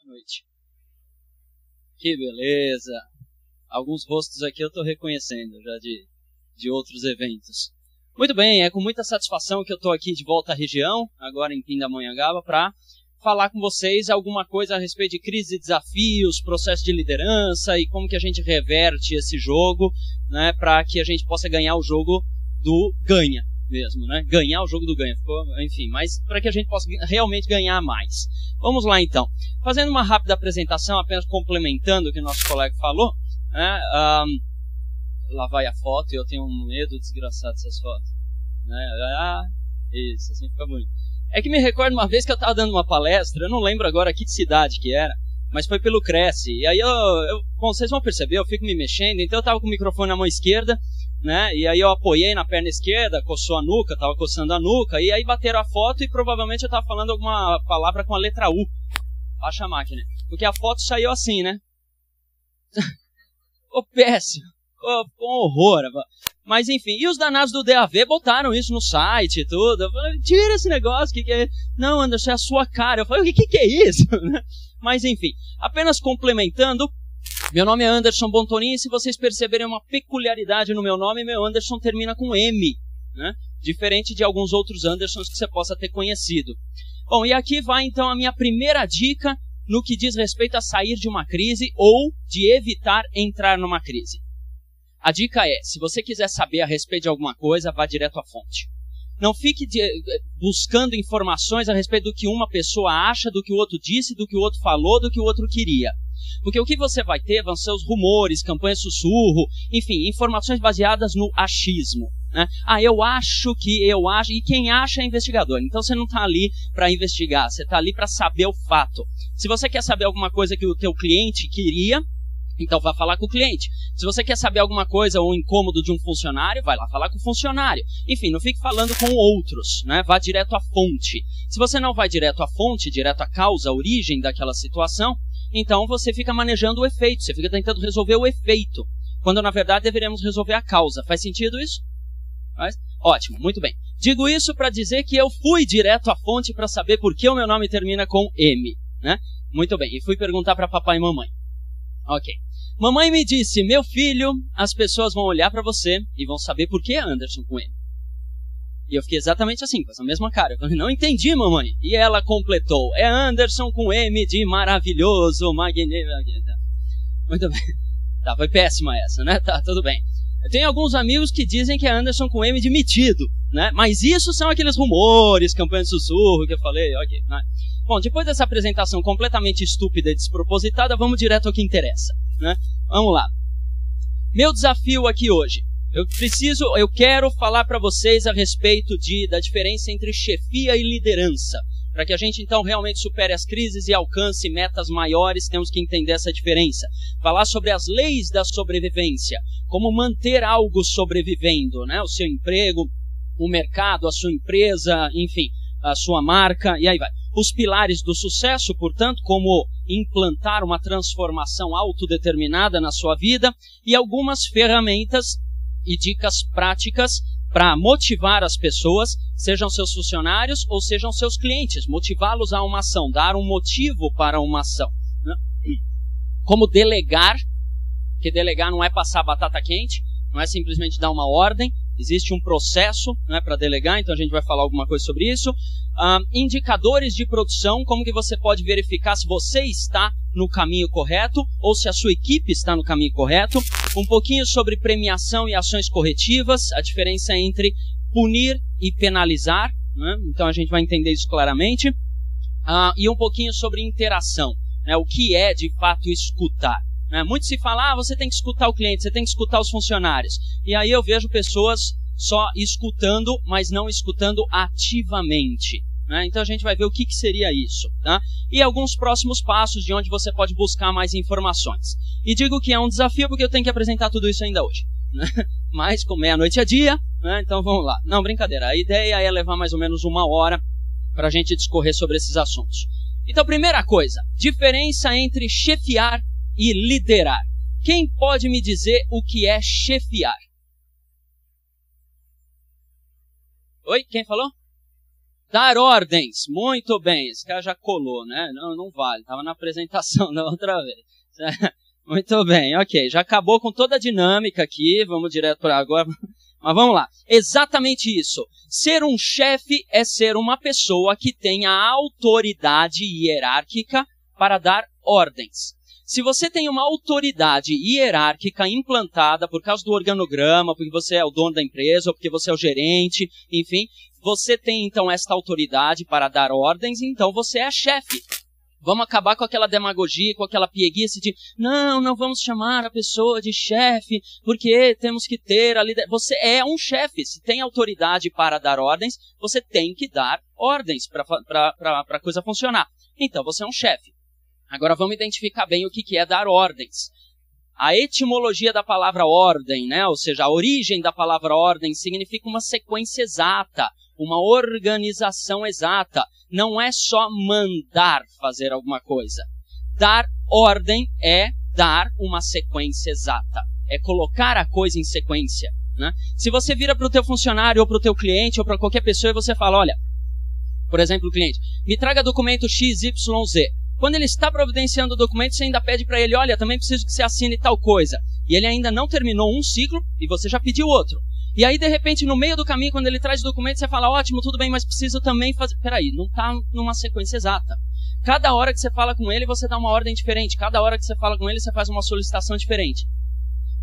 noite. Que beleza. Alguns rostos aqui eu estou reconhecendo já de outros eventos. Muito bem, é com muita satisfação que eu estou aqui de volta à região, agora em Pindamonhangaba, para falar com vocês alguma coisa a respeito de crise e desafios, processo de liderança e como que a gente reverte esse jogo, né, para que a gente possa ganhar o jogo do ganha mesmo, né? Ganhar o jogo do ganha, enfim, mas para que a gente possa realmente ganhar mais. Vamos lá então. Fazendo uma rápida apresentação, apenas complementando o que o nosso colega falou, né? Lá vai a foto e eu tenho um medo desgraçado dessas fotos, né? Isso, assim fica bonito. É que me recordo uma vez que eu estava dando uma palestra, eu não lembro agora que cidade que era, mas foi pelo Cresce. E aí bom, vocês vão perceber, eu fico me mexendo, então eu estava com o microfone na mão esquerda, né? E aí eu apoiei na perna esquerda, coçou a nuca, estava coçando a nuca, e aí bateram a foto e provavelmente eu estava falando alguma palavra com a letra U. Baixa a máquina. Porque a foto saiu assim, né? Péssimo. Um horror. Mas enfim, e os danados do DAV botaram isso no site e tudo. Eu falei, tira esse negócio, que é? Não, Anderson, é a sua cara. Eu falei, o que é isso? Mas enfim, apenas complementando, meu nome é Anderson Bontonin, e se vocês perceberem uma peculiaridade no meu nome, meu Anderson termina com M, né? Diferente de alguns outros Andersons que você possa ter conhecido. Bom, e aqui vai então a minha primeira dica no que diz respeito a sair de uma crise ou de evitar entrar numa crise. A dica é, se você quiser saber a respeito de alguma coisa, vá direto à fonte. Não fique buscando informações a respeito do que uma pessoa acha, do que o outro disse, do que o outro falou, do que o outro queria. Porque o que você vai ter vão ser os rumores, campanhas sussurro, enfim, informações baseadas no achismo, né? Eu acho, e quem acha é investigador. Então você não está ali para investigar, você está ali para saber o fato. Se você quer saber alguma coisa que o teu cliente queria, então vá falar com o cliente. Se você quer saber alguma coisa ou um incômodo de um funcionário, vai lá falar com o funcionário. Enfim, não fique falando com outros, né? Vá direto à fonte. Se você não vai direto à fonte, direto à causa, à origem daquela situação, então você fica manejando o efeito, você fica tentando resolver o efeito, quando na verdade deveríamos resolver a causa. Faz sentido isso? Faz? Ótimo, muito bem. Digo isso para dizer que eu fui direto à fonte para saber por que o meu nome termina com M, né? Muito bem, e fui perguntar para papai e mamãe. Ok. Mamãe me disse, meu filho, as pessoas vão olhar para você e vão saber por que é Anderson com M. E eu fiquei exatamente assim, com essa mesma cara. Eu falei, não entendi, mamãe. E ela completou, é Anderson com M de maravilhoso, magnífico. Muito bem. Tá, foi péssima essa, né? Tá, tudo bem. Eu tenho alguns amigos que dizem que é Anderson com M de metido, né? Mas isso são aqueles rumores, campanha de sussurro que eu falei, ok, né? Bom, depois dessa apresentação completamente estúpida e despropositada, vamos direto ao que interessa, né? Vamos lá. Meu desafio aqui hoje. Eu quero falar para vocês a respeito da diferença entre chefia e liderança. Para que a gente então realmente supere as crises e alcance metas maiores, temos que entender essa diferença. Falar sobre as leis da sobrevivência, como manter algo sobrevivendo, né? O seu emprego, o mercado, a sua empresa, enfim, a sua marca, e aí vai. Os pilares do sucesso, portanto, como implantar uma transformação autodeterminada na sua vida e algumas ferramentas e dicas práticas para motivar as pessoas, sejam seus funcionários ou sejam seus clientes, motivá-los a uma ação, dar um motivo para uma ação, né? Como delegar, que delegar não é passar batata quente, não é simplesmente dar uma ordem, existe um processo, né, para delegar, então a gente vai falar alguma coisa sobre isso. Indicadores de produção, como que você pode verificar se você está no caminho correto ou se a sua equipe está no caminho correto. Um pouquinho sobre premiação e ações corretivas, a diferença entre punir e penalizar, né? Então a gente vai entender isso claramente. E um pouquinho sobre interação, né? O que é de fato escutar. Muito se fala, você tem que escutar o cliente, você tem que escutar os funcionários. E aí eu vejo pessoas só escutando, mas não escutando ativamente, né? Então a gente vai ver o que seria isso, tá? E alguns próximos passos de onde você pode buscar mais informações. E digo que é um desafio porque eu tenho que apresentar tudo isso ainda hoje, né? Mas como meia-noite é dia, né? Então vamos lá. Não, brincadeira, a ideia é levar mais ou menos 1 hora para a gente discorrer sobre esses assuntos. Então, primeira coisa, diferença entre chefiar e liderar. Quem pode me dizer o que é chefiar? Oi, quem falou? Dar ordens. Muito bem. Esse cara já colou, né? Não vale. Estava na apresentação da outra vez. Muito bem, ok. Já acabou com toda a dinâmica aqui. Vamos direto para agora. Mas vamos lá. Exatamente isso. Ser um chefe é ser uma pessoa que tem a autoridade hierárquica para dar ordens. Se você tem uma autoridade hierárquica implantada por causa do organograma, porque você é o dono da empresa, ou porque você é o gerente, enfim, você tem então esta autoridade para dar ordens, então você é chefe. Vamos acabar com aquela demagogia, com aquela pieguice de não vamos chamar a pessoa de chefe, porque temos que ter a liderança. Você é um chefe, se tem autoridade para dar ordens, você tem que dar ordens para a coisa funcionar. Então você é um chefe. Agora vamos identificar bem o que é dar ordens. A etimologia da palavra ordem, né? Ou seja, a origem da palavra ordem significa uma sequência exata, uma organização exata. Não é só mandar fazer alguma coisa. Dar ordem é dar uma sequência exata. É colocar a coisa em sequência, né? Se você vira para o teu funcionário ou para o teu cliente ou para qualquer pessoa e você fala, olha, por exemplo, o cliente, me traga documento XYZ. Quando ele está providenciando o documento, você ainda pede para ele, olha, também preciso que você assine tal coisa. E ele ainda não terminou um ciclo e você já pediu outro. E aí, de repente, no meio do caminho, quando ele traz o documento, você fala, ótimo, tudo bem, mas preciso também fazer... Peraí, não está numa sequência exata. Cada hora que você fala com ele, você dá uma ordem diferente. Cada hora que você fala com ele, você faz uma solicitação diferente.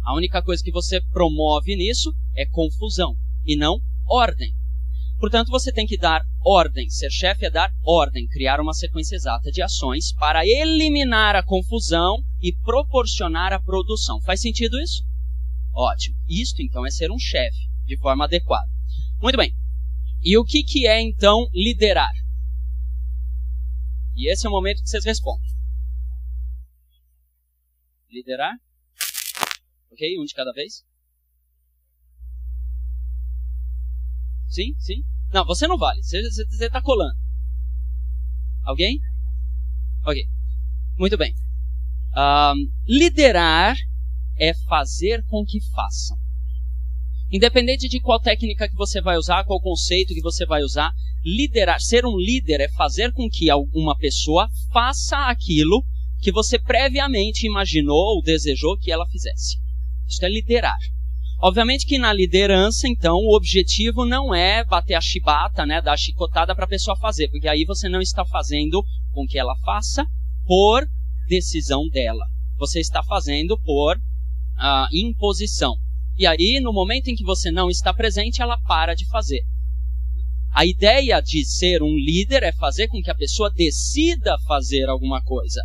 A única coisa que você promove nisso é confusão e não ordem. Portanto, você tem que dar ordem. Ser chefe é dar ordem, criar uma sequência exata de ações para eliminar a confusão e proporcionar a produção. Faz sentido isso? Ótimo. Isto, então, é ser um chefe de forma adequada. Muito bem. E o que é, então, liderar? E esse é o momento que vocês respondem. Liderar? Ok? Um de cada vez? Sim? Sim? Não, você não vale. Você está colando. Alguém? Ok. Muito bem. Liderar é fazer com que façam. Independente de qual técnica que você vai usar, qual conceito que você vai usar, liderar, ser um líder é fazer com que alguma pessoa faça aquilo que você previamente imaginou ou desejou que ela fizesse. Isso é liderar. Obviamente que na liderança, então, o objetivo não é bater a chibata, né, dar a chicotada para a pessoa fazer, porque aí você não está fazendo com que ela faça por decisão dela. Você está fazendo por imposição. E aí, no momento em que você não está presente, ela para de fazer. A ideia de ser um líder é fazer com que a pessoa decida fazer alguma coisa.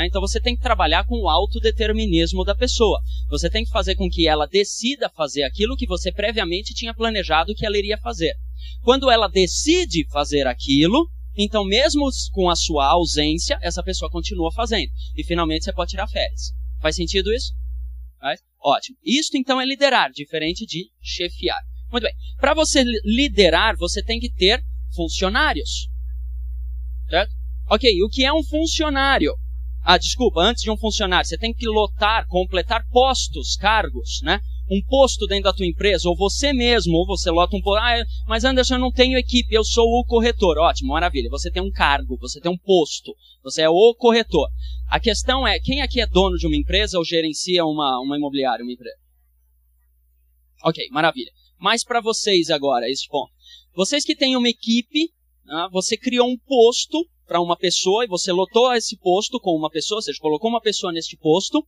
Então você tem que trabalhar com o autodeterminismo da pessoa. Você tem que fazer com que ela decida fazer aquilo que você previamente tinha planejado que ela iria fazer. Quando ela decide fazer aquilo, então mesmo com a sua ausência, essa pessoa continua fazendo. E finalmente você pode tirar férias. Faz sentido isso? Faz? Ótimo. Isto então é liderar, diferente de chefiar. Muito bem. Para você liderar, você tem que ter funcionários. Certo? Ok, o que é um funcionário? Desculpa, antes de um funcionário, você tem que lotar, completar postos, cargos, né? Um posto dentro da tua empresa, ou você mesmo, ou você lota um posto. Mas Anderson, eu não tenho equipe, eu sou o corretor. Ótimo, maravilha. Você tem um cargo, você tem um posto, você é o corretor. A questão é, quem aqui é dono de uma empresa ou gerencia uma imobiliária, uma empresa? Ok, maravilha. Mas para vocês agora, esse ponto. Vocês que têm uma equipe, você criou um posto para uma pessoa e você lotou esse posto com uma pessoa, ou seja, colocou uma pessoa neste posto.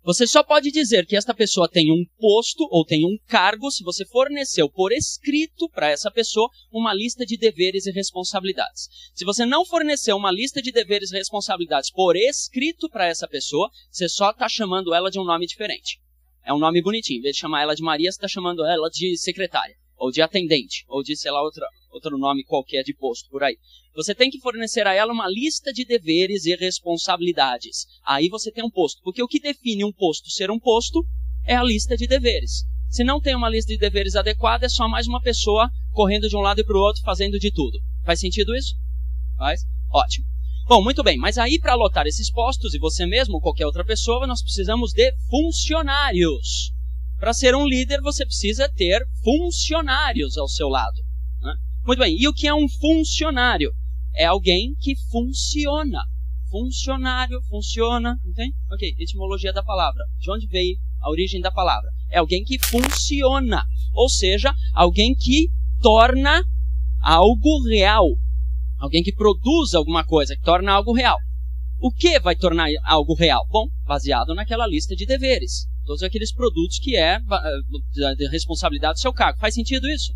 Você só pode dizer que esta pessoa tem um posto ou tem um cargo se você forneceu por escrito para essa pessoa uma lista de deveres e responsabilidades. Se você não forneceu uma lista de deveres e responsabilidades por escrito para essa pessoa, você só está chamando ela de um nome diferente. É um nome bonitinho. Em vez de chamar ela de Maria, você está chamando ela de secretária, ou de atendente, ou de, sei lá, outro nome qualquer de posto por aí. Você tem que fornecer a ela uma lista de deveres e responsabilidades. Aí você tem um posto. Porque o que define um posto ser um posto é a lista de deveres. Se não tem uma lista de deveres adequada, é só mais uma pessoa correndo de um lado e para o outro, fazendo de tudo. Faz sentido isso? Faz? Ótimo. Bom, muito bem. Mas aí para lotar esses postos, e você mesmo ou qualquer outra pessoa, nós precisamos de funcionários. Para ser um líder, você precisa ter funcionários ao seu lado. Muito bem, e o que é um funcionário? É alguém que funciona. Funcionário, funciona, entende? Ok, etimologia da palavra. De onde veio a origem da palavra? É alguém que funciona, ou seja, alguém que torna algo real. Alguém que produz alguma coisa, que torna algo real. O que vai tornar algo real? Bom, baseado naquela lista de deveres. Todos aqueles produtos que é de responsabilidade do seu cargo. Faz sentido isso?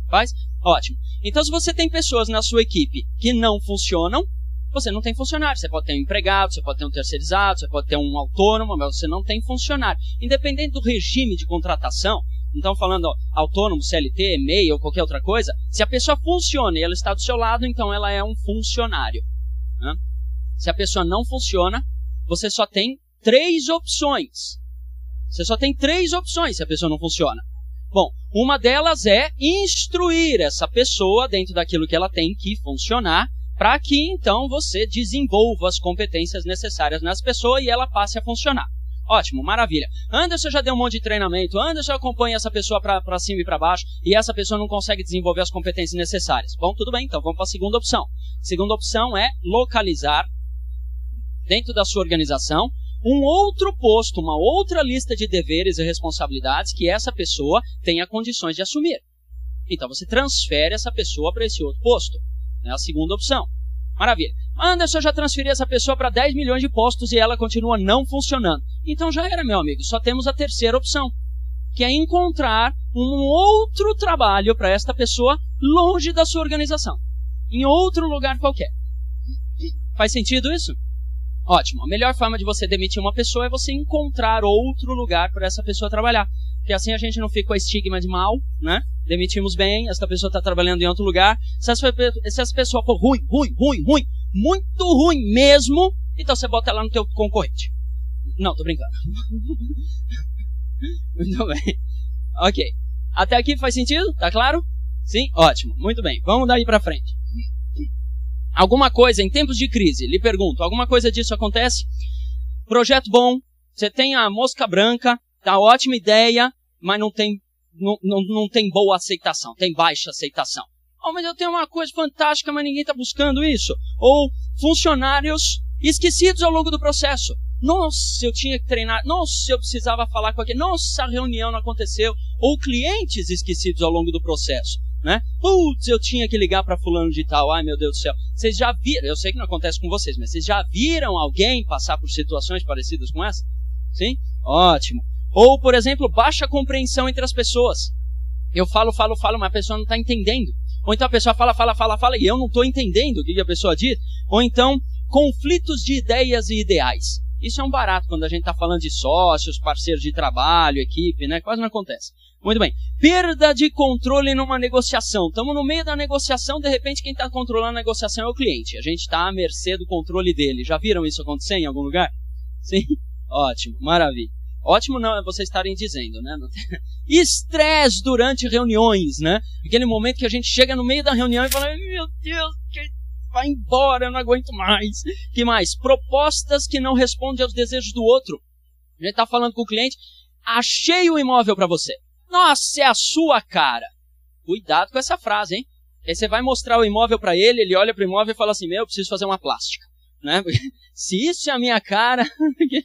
Faz? Ótimo. Então, se você tem pessoas na sua equipe que não funcionam, você não tem funcionário. Você pode ter um empregado, você pode ter um terceirizado, você pode ter um autônomo, mas você não tem funcionário. Independente do regime de contratação, então falando autônomo, CLT, MEI ou qualquer outra coisa, se a pessoa funciona e ela está do seu lado, então ela é um funcionário. Né? Se a pessoa não funciona, você só tem 3 opções. Você só tem 3 opções se a pessoa não funciona. Bom, uma delas é instruir essa pessoa dentro daquilo que ela tem que funcionar, para que então você desenvolva as competências necessárias nessa pessoa e ela passe a funcionar. Ótimo, maravilha. Anderson já deu um monte de treinamento, Anderson acompanha essa pessoa para cima e para baixo, e essa pessoa não consegue desenvolver as competências necessárias. Bom, tudo bem, então vamos para a segunda opção. A segunda opção é localizar, dentro da sua organização, um outro posto, uma outra lista de deveres e responsabilidades que essa pessoa tenha condições de assumir. Então você transfere essa pessoa para esse outro posto. É a segunda opção. Maravilha. Anderson já transferiu essa pessoa para 10 milhões de postos e ela continua não funcionando. Então já era, meu amigo. Só temos a terceira opção, que é encontrar um outro trabalho para esta pessoa longe da sua organização. Em outro lugar qualquer. Faz sentido isso? Ótimo. A melhor forma de você demitir uma pessoa é você encontrar outro lugar para essa pessoa trabalhar. Porque assim a gente não fica com a estigma de mal, né? Demitimos bem, essa pessoa está trabalhando em outro lugar. Se essa pessoa for ruim, muito ruim mesmo, então você bota ela no teu concorrente. Não, tô brincando. Muito bem. Ok. Até aqui faz sentido? Tá claro? Sim? Ótimo. Muito bem. Vamos daí para frente. Alguma coisa, em tempos de crise, lhe pergunto, alguma coisa disso acontece? Projeto bom, você tem a mosca branca, tá ótima ideia, mas não tem boa aceitação, tem baixa aceitação. Oh, mas eu tenho uma coisa fantástica, mas ninguém está buscando isso. Ou funcionários esquecidos ao longo do processo. Nossa, eu tinha que treinar. Nossa, eu precisava falar com aquele. Nossa, a reunião não aconteceu. Ou clientes esquecidos ao longo do processo. Né? Putz, eu tinha que ligar para fulano de tal. Ai, meu Deus do céu. Vocês já viram, eu sei que não acontece com vocês, mas vocês já viram alguém passar por situações parecidas com essa? Sim? Ótimo. Ou, por exemplo, baixa compreensão entre as pessoas. Eu falo, mas a pessoa não está entendendo. Ou então a pessoa fala e eu não estou entendendo o que a pessoa diz. Ou então, conflitos de ideias e ideais. Isso é um barato quando a gente está falando de sócios, parceiros de trabalho, equipe, né? Quase não acontece. Muito bem. Perda de controle numa negociação. Estamos no meio da negociação, de repente quem está controlando a negociação é o cliente. A gente está à mercê do controle dele. Já viram isso acontecer em algum lugar? Sim? Ótimo, maravilha. Ótimo não é vocês estarem dizendo, né? Estresse durante reuniões, né? Aquele momento que a gente chega no meio da reunião e fala, meu Deus, vai embora, eu não aguento mais. Que mais? Propostas que não respondem aos desejos do outro. A gente está falando com o cliente, achei o imóvel para você. Nossa, é a sua cara. Cuidado com essa frase, hein? Aí você vai mostrar o imóvel para ele, ele olha para o imóvel e fala assim, eu preciso fazer uma plástica. Né? Se isso é a minha cara,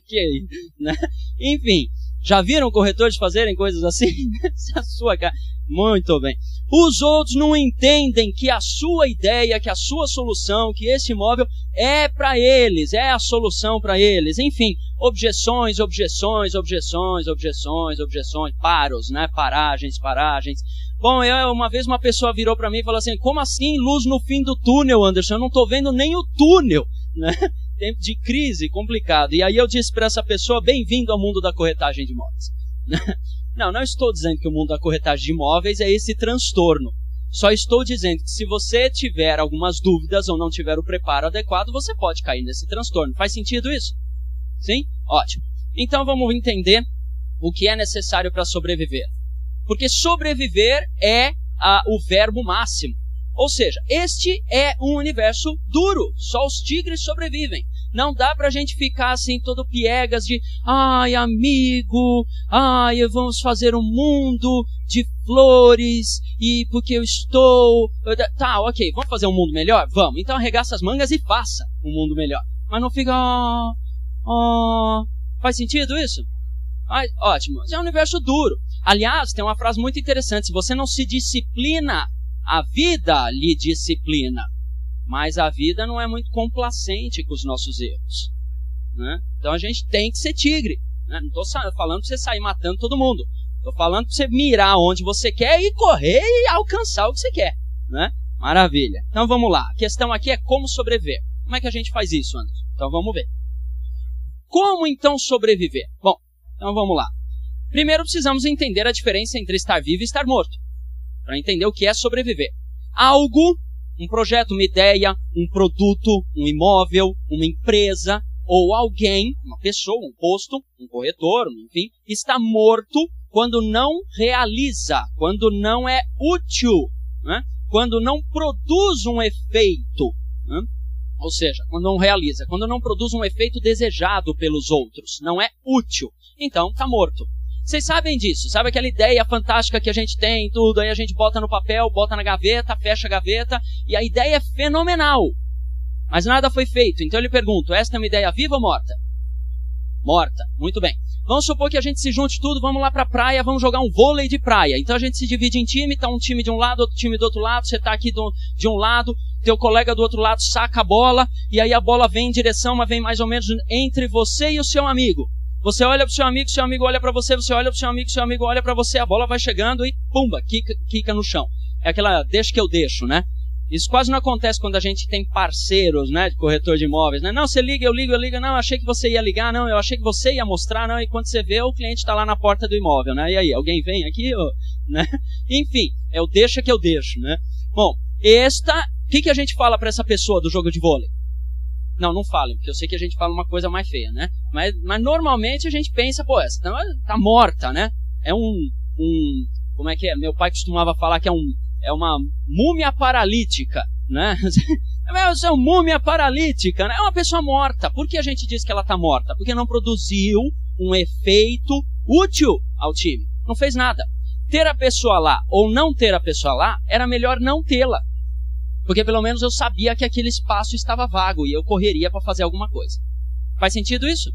que é isso? Né? Enfim, já viram corretores fazerem coisas assim? Se é a sua cara. Muito bem. Os outros não entendem que a sua ideia, que a sua solução, que esse imóvel é para eles, é a solução para eles. Enfim, objeções, paros, né? Paragens. Bom, uma vez uma pessoa virou para mim e falou assim, como assim luz no fim do túnel, Anderson? Eu não estou vendo nem o túnel. Né? Tempo de crise, complicado. E aí eu disse para essa pessoa, bem-vindo ao mundo da corretagem de imóveis. Não estou dizendo que o mundo da corretagem de imóveis é esse transtorno. Só estou dizendo que se você tiver algumas dúvidas ou não tiver o preparo adequado, você pode cair nesse transtorno. Faz sentido isso? Sim? Ótimo. Então vamos entender o que é necessário para sobreviver. Porque sobreviver é o verbo máximo. Ou seja, este é um universo duro. Só os tigres sobrevivem. Não dá pra gente ficar assim, todo piegas de, ai, amigo, ai, vamos fazer um mundo de flores, e porque eu estou... Tá, ok, vamos fazer um mundo melhor? Vamos. Então arregaça as mangas e faça um mundo melhor. Mas não fica, faz sentido isso? Ai, ótimo. É um universo duro. Aliás, tem uma frase muito interessante. Se você não se disciplina, a vida lhe disciplina. Mas a vida não é muito complacente com os nossos erros, né? Então a gente tem que ser tigre, né? Não estou falando para você sair matando todo mundo. Estou falando para você mirar onde você quer e correr e alcançar o que você quer, né? Maravilha. Então vamos lá. A questão aqui é como sobreviver. Como é que a gente faz isso, Anderson? Então vamos ver. Como então sobreviver? Bom, então vamos lá. Primeiro precisamos entender a diferença entre estar vivo e estar morto. Para entender o que é sobreviver. Algo, um projeto, uma ideia, um produto, um imóvel, uma empresa ou alguém, uma pessoa, um posto, um corretor, enfim, está morto quando não realiza, quando não é útil, né? Quando não produz um efeito, né? Ou seja, quando não realiza, quando não produz um efeito desejado pelos outros, não é útil, então está morto. Vocês sabem disso, sabe aquela ideia fantástica que a gente tem, tudo, aí a gente bota no papel, bota na gaveta, fecha a gaveta, e a ideia é fenomenal, mas nada foi feito. Então eu lhe pergunto, esta é uma ideia viva ou morta? Morta, muito bem. Vamos supor que a gente se junte tudo, vamos lá pra praia, vamos jogar um vôlei de praia. Então a gente se divide em time, tá um time de um lado, outro time do outro lado, você tá aqui de um lado, teu colega do outro lado saca a bola, e aí a bola vem em direção, mas vem mais ou menos entre você e o seu amigo. Você olha pro seu amigo olha para você, você olha pro seu amigo olha para você, a bola vai chegando e pumba, quica no chão. É aquela deixa que eu deixo, né? Isso quase não acontece quando a gente tem parceiros, né, de corretor de imóveis, né? Não, você liga, eu ligo, não, eu achei que você ia ligar, não, eu achei que você ia mostrar, não, e quando você vê, o cliente está lá na porta do imóvel, né? E aí, alguém vem aqui, né? Enfim, é o deixa que eu deixo, né? Bom, o que a gente fala para essa pessoa do jogo de vôlei? Não falem, porque eu sei que a gente fala uma coisa mais feia, né? Mas normalmente a gente pensa, pô, essa tá morta, né? É como é que é? Meu pai costumava falar que é uma múmia paralítica, né? É uma múmia paralítica, né? É uma pessoa morta. Por que a gente diz que ela tá morta? Porque não produziu um efeito útil ao time. Não fez nada. Ter a pessoa lá ou não ter a pessoa lá, era melhor não tê-la. Porque pelo menos eu sabia que aquele espaço estava vago e eu correria para fazer alguma coisa. Faz sentido isso?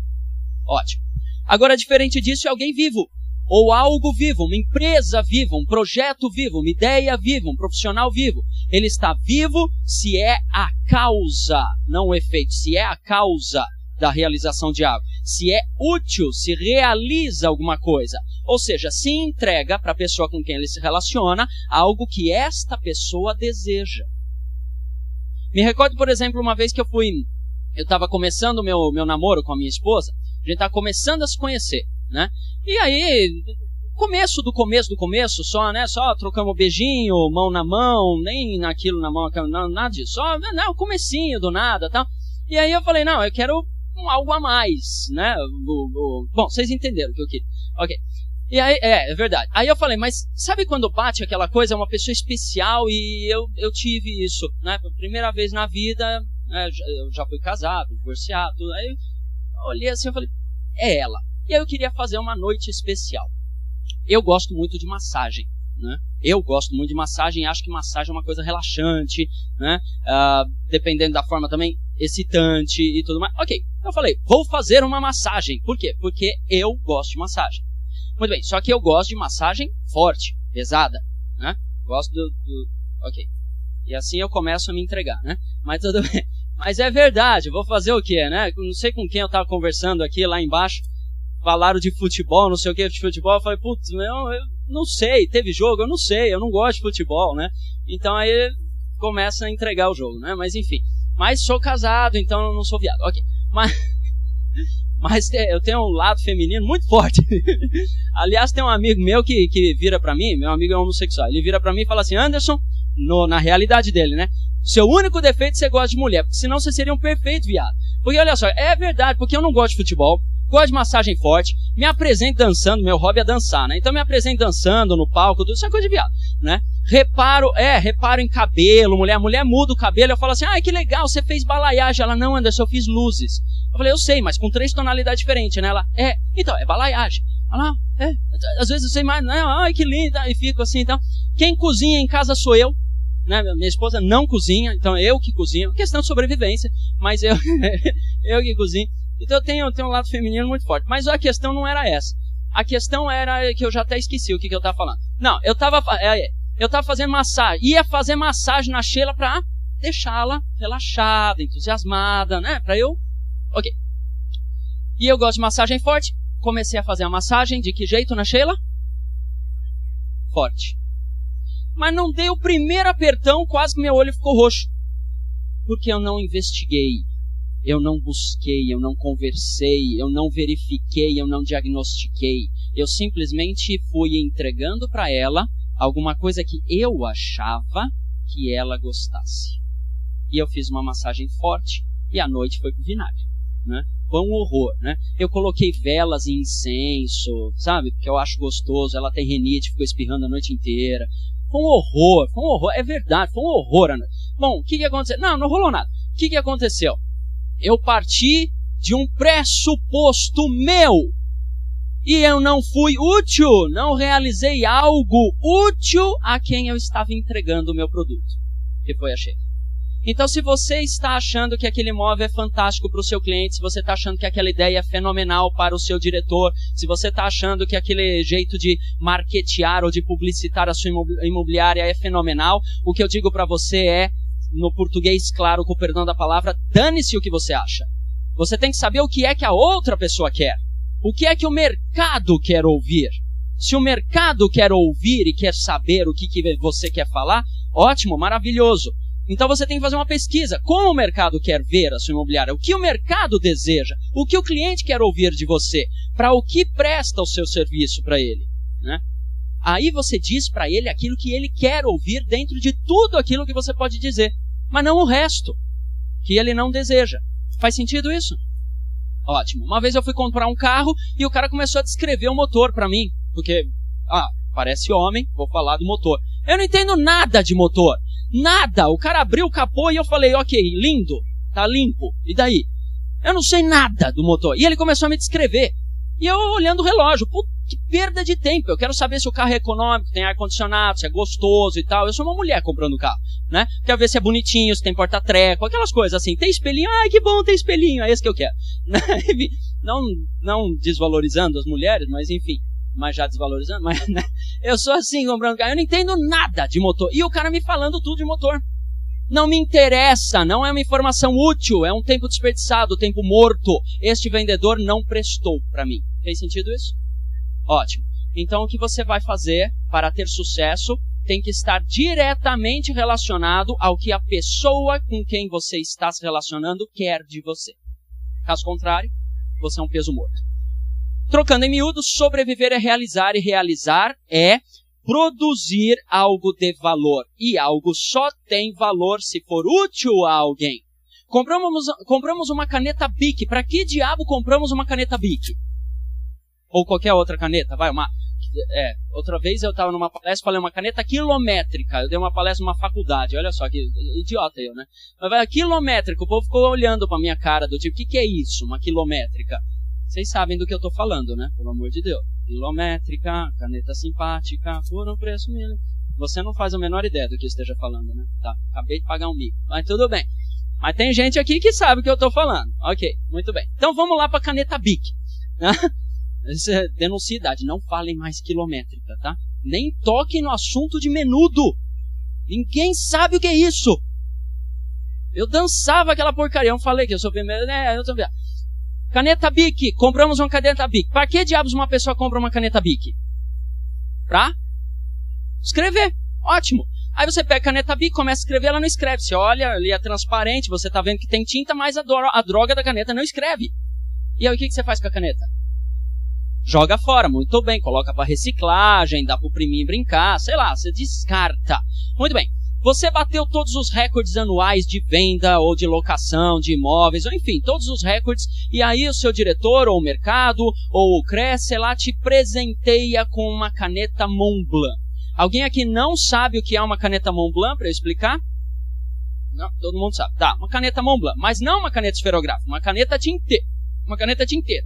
Ótimo. Agora, diferente disso, é alguém vivo. Ou algo vivo, uma empresa viva, um projeto vivo, uma ideia viva, um profissional vivo. Ele está vivo se é a causa, não o efeito, se é a causa da realização de algo. Se é útil, se realiza alguma coisa. Ou seja, se entrega para a pessoa com quem ele se relaciona algo que esta pessoa deseja. Me recordo, por exemplo, uma vez que eu estava começando o meu namoro com a minha esposa, a gente estava começando a se conhecer, né? E aí, começo do começo, só, né? Só trocamos beijinho, mão na mão, nem naquilo na mão, nada disso. Só, não, comecinho do nada, tal. E aí eu falei, não, eu quero algo a mais, né? Bom, vocês entenderam o que eu queria. Ok. E aí, é verdade. Aí eu falei, mas sabe quando bate aquela coisa, uma pessoa especial, e eu tive isso, né? Primeira vez na vida, né? Eu já fui casado, divorciado, tudo. Aí eu olhei assim, eu falei, é ela. E aí eu queria fazer uma noite especial. Eu gosto muito de massagem, né? Eu gosto muito de massagem, acho que massagem é uma coisa relaxante, né? Dependendo da forma também, excitante e tudo mais. Ok, eu falei, vou fazer uma massagem. Por quê? Porque eu gosto de massagem. Muito bem, só que eu gosto de massagem forte, pesada, né? Gosto ok. E assim eu começo a me entregar, né? Mas tudo bem. Mas é verdade, vou fazer o quê, né? Não sei com quem eu estava conversando aqui, lá embaixo. Falaram de futebol, não sei o que de futebol. Eu falei, putz, eu não sei, teve jogo? Eu não sei, eu não gosto de futebol, né? Então aí começa a entregar o jogo, né? Mas enfim. Mas sou casado, então eu não sou viado. Ok. Mas eu tenho um lado feminino muito forte. Aliás, tem um amigo meu que vira pra mim, meu amigo é homossexual, ele vira pra mim e fala assim, Anderson, na realidade dele, né? Seu único defeito é que você gosta de mulher, porque senão você seria um perfeito viado. Porque olha só, é verdade, porque eu não gosto de futebol, gosto de massagem forte, me apresento dançando, meu hobby é dançar, né? Então me apresento dançando no palco, tudo isso é coisa de viado, né? Reparo em cabelo, mulher muda o cabelo, eu falo assim, que legal, você fez balaiagem. Ela, não, Anderson, eu fiz luzes. falei, eu sei, mas com 3 tonalidades diferentes, né? Ela, então, é balaiagem. Ela, às vezes eu sei mais, né? Ai, que linda, e fico assim, então. Quem cozinha em casa sou eu, né? Minha esposa não cozinha, então eu que cozinho. Questão de sobrevivência, mas eu que cozinho. Então eu tenho um lado feminino muito forte. Mas a questão não era essa. A questão era que eu já até esqueci o que eu tava falando. Não, eu tava fazendo massagem. Ia fazer massagem na Sheila pra deixá-la relaxada, entusiasmada, né? Pra eu... Ok. E eu gosto de massagem forte. Comecei a fazer a massagem. De que jeito na Sheila? Forte. Mas não dei o primeiro apertão, quase que meu olho ficou roxo. Porque eu não investiguei. Eu não busquei, eu não conversei, eu não verifiquei, eu não diagnostiquei. Eu simplesmente fui entregando para ela alguma coisa que eu achava que ela gostasse. E eu fiz uma massagem forte e a noite foi pro vinagre, né? Foi um horror, né? Eu coloquei velas e incenso, sabe? Porque eu acho gostoso. Ela tem rinite, ficou espirrando a noite inteira. Foi um horror, é verdade, foi um horror a noite. Bom, o que aconteceu? Não rolou nada. O que aconteceu? Eu parti de um pressuposto meu. E eu não fui útil, não realizei algo útil a quem eu estava entregando o meu produto, que foi a Sheila. Então, se você está achando que aquele imóvel é fantástico para o seu cliente, se você está achando que aquela ideia é fenomenal para o seu diretor, se você está achando que aquele jeito de marketear ou de publicitar a sua imobiliária é fenomenal, o que eu digo para você é, no português claro, com o perdão da palavra, dane-se o que você acha. Você tem que saber o que é que a outra pessoa quer. O que é que o mercado quer ouvir. Se o mercado quer ouvir e quer saber o que você quer falar, ótimo, maravilhoso. Então você tem que fazer uma pesquisa. Como o mercado quer ver a sua imobiliária? O que o mercado deseja? O que o cliente quer ouvir de você? Para o que presta o seu serviço para ele? Né? Aí você diz para ele aquilo que ele quer ouvir dentro de tudo aquilo que você pode dizer. Mas não o resto, que ele não deseja. Faz sentido isso? Ótimo. Uma vez eu fui comprar um carro e o cara começou a descrever o motor para mim. Porque, parece homem, vou falar do motor. Eu não entendo nada de motor. Nada. O cara abriu o capô e eu falei, ok, lindo, tá limpo. E daí? Eu não sei nada do motor. E ele começou a me descrever. E eu olhando o relógio, que perda de tempo. Eu quero saber se o carro é econômico, tem ar-condicionado, se é gostoso e tal. Eu sou uma mulher comprando carro, né? Quero ver se é bonitinho, se tem porta-treco, aquelas coisas assim. Tem espelhinho? Ai, que bom, tem espelhinho. É esse que eu quero. Não desvalorizando as mulheres, mas enfim. Mas já desvalorizando, mas né? Eu sou assim comprando carro. Eu não entendo nada de motor. E o cara me falando tudo de motor. Não me interessa, não é uma informação útil, é um tempo desperdiçado, tempo morto. Este vendedor não prestou para mim. Fez sentido isso? Ótimo. Então o que você vai fazer para ter sucesso tem que estar diretamente relacionado ao que a pessoa com quem você está se relacionando quer de você. Caso contrário, você é um peso morto. Trocando em miúdos, sobreviver é realizar e realizar é produzir algo de valor. E algo só tem valor se for útil a alguém. Compramos uma caneta Bic. Para que diabo compramos uma caneta Bic? Ou qualquer outra caneta. Outra vez eu estava numa palestra, falei uma caneta quilométrica. Eu dei uma palestra numa faculdade. Olha só, que idiota eu, né? Mas quilométrica. O povo ficou olhando para minha cara do tipo, o que é isso? Uma quilométrica? Vocês sabem do que eu estou falando, né? Pelo amor de Deus. Quilométrica, caneta simpática, por um preço mínimo. Você não faz a menor ideia do que eu esteja falando, né? Tá, acabei de pagar um mico. Mas tudo bem. Mas tem gente aqui que sabe o que eu estou falando. Ok, muito bem. Então vamos lá para a caneta Bic. Isso é denuncia idade. Não falem mais quilométrica, tá? Nem toquem no assunto de menudo. Ninguém sabe o que é isso. Eu dançava aquela porcaria. Eu falei que eu sou primeiro, né? Eu sou primeiro. Caneta Bic, compramos uma caneta Bic. Para que diabos uma pessoa compra uma caneta Bic? Pra escrever. Ótimo. Aí você pega a caneta Bic, começa a escrever, ela não escreve. Você olha, ali é transparente, você tá vendo que tem tinta, mas a droga da caneta não escreve. E aí o que você faz com a caneta? Joga fora, muito bem, coloca para reciclagem, dá pro priminho brincar, sei lá, você descarta. Muito bem. Você bateu todos os recordes anuais de venda ou de locação de imóveis, ou enfim, todos os recordes, e aí o seu diretor, ou o mercado, ou o CRES, sei lá, te presenteia com uma caneta Montblanc. Alguém aqui não sabe o que é uma caneta Montblanc, para eu explicar? Não, todo mundo sabe. Tá, uma caneta Montblanc, mas não uma caneta esferográfica, uma caneta tinteira. Uma caneta tinteira.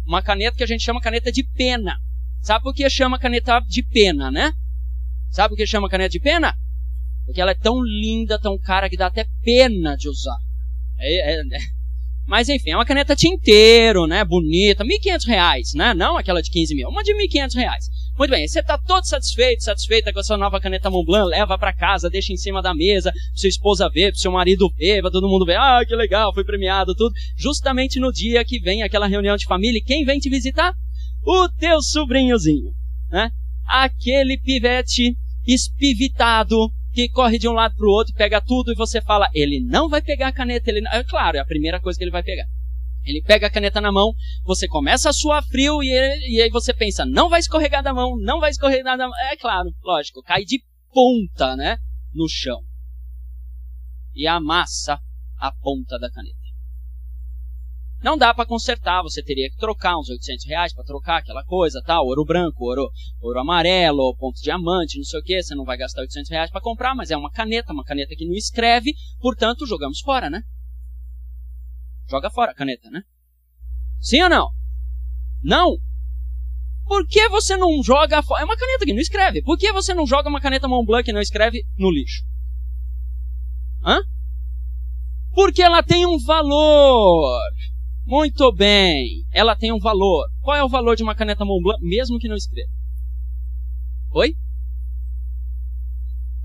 Uma caneta que a gente chama caneta de pena. Sabe por que chama caneta de pena, né? Sabe por que chama caneta de pena? Porque ela é tão linda, tão cara, que dá até pena de usar. Mas enfim, é uma caneta tinteiro, né? Bonita, R$1.500, né? Não aquela de 15 mil, uma de R$1.500. Muito bem, você está todo satisfeita com a sua nova caneta Montblanc, leva para casa, deixa em cima da mesa, sua esposa vê, seu marido vê, todo mundo vê, ah, que legal, foi premiado, tudo. Justamente no dia que vem aquela reunião de família, quem vem te visitar? O teu sobrinhozinho, né? Aquele pivete espivitado, que corre de um lado para o outro, pega tudo e você fala, ele não vai pegar a caneta, é claro, é a primeira coisa que ele vai pegar. Ele pega a caneta na mão, você começa a suar frio e aí você pensa, não vai escorregar da mão, não vai escorregar da mão. É claro, lógico, cai de ponta, né, no chão. E amassa a ponta da caneta. Não dá para consertar, você teria que trocar uns R$800 para trocar aquela coisa, tal, ouro branco, ouro amarelo, ponto diamante, não sei o que, você não vai gastar R$800 para comprar, mas é uma caneta que não escreve, portanto jogamos fora, né? Joga fora a caneta, né? Sim ou não? Não? Por que você não joga fora? É uma caneta que não escreve. Por que você não joga uma caneta Montblanc que não escreve no lixo? Hã? Porque ela tem um valor. Muito bem. Ela tem um valor. Qual é o valor de uma caneta Montblanc, mesmo que não escreva? Oi?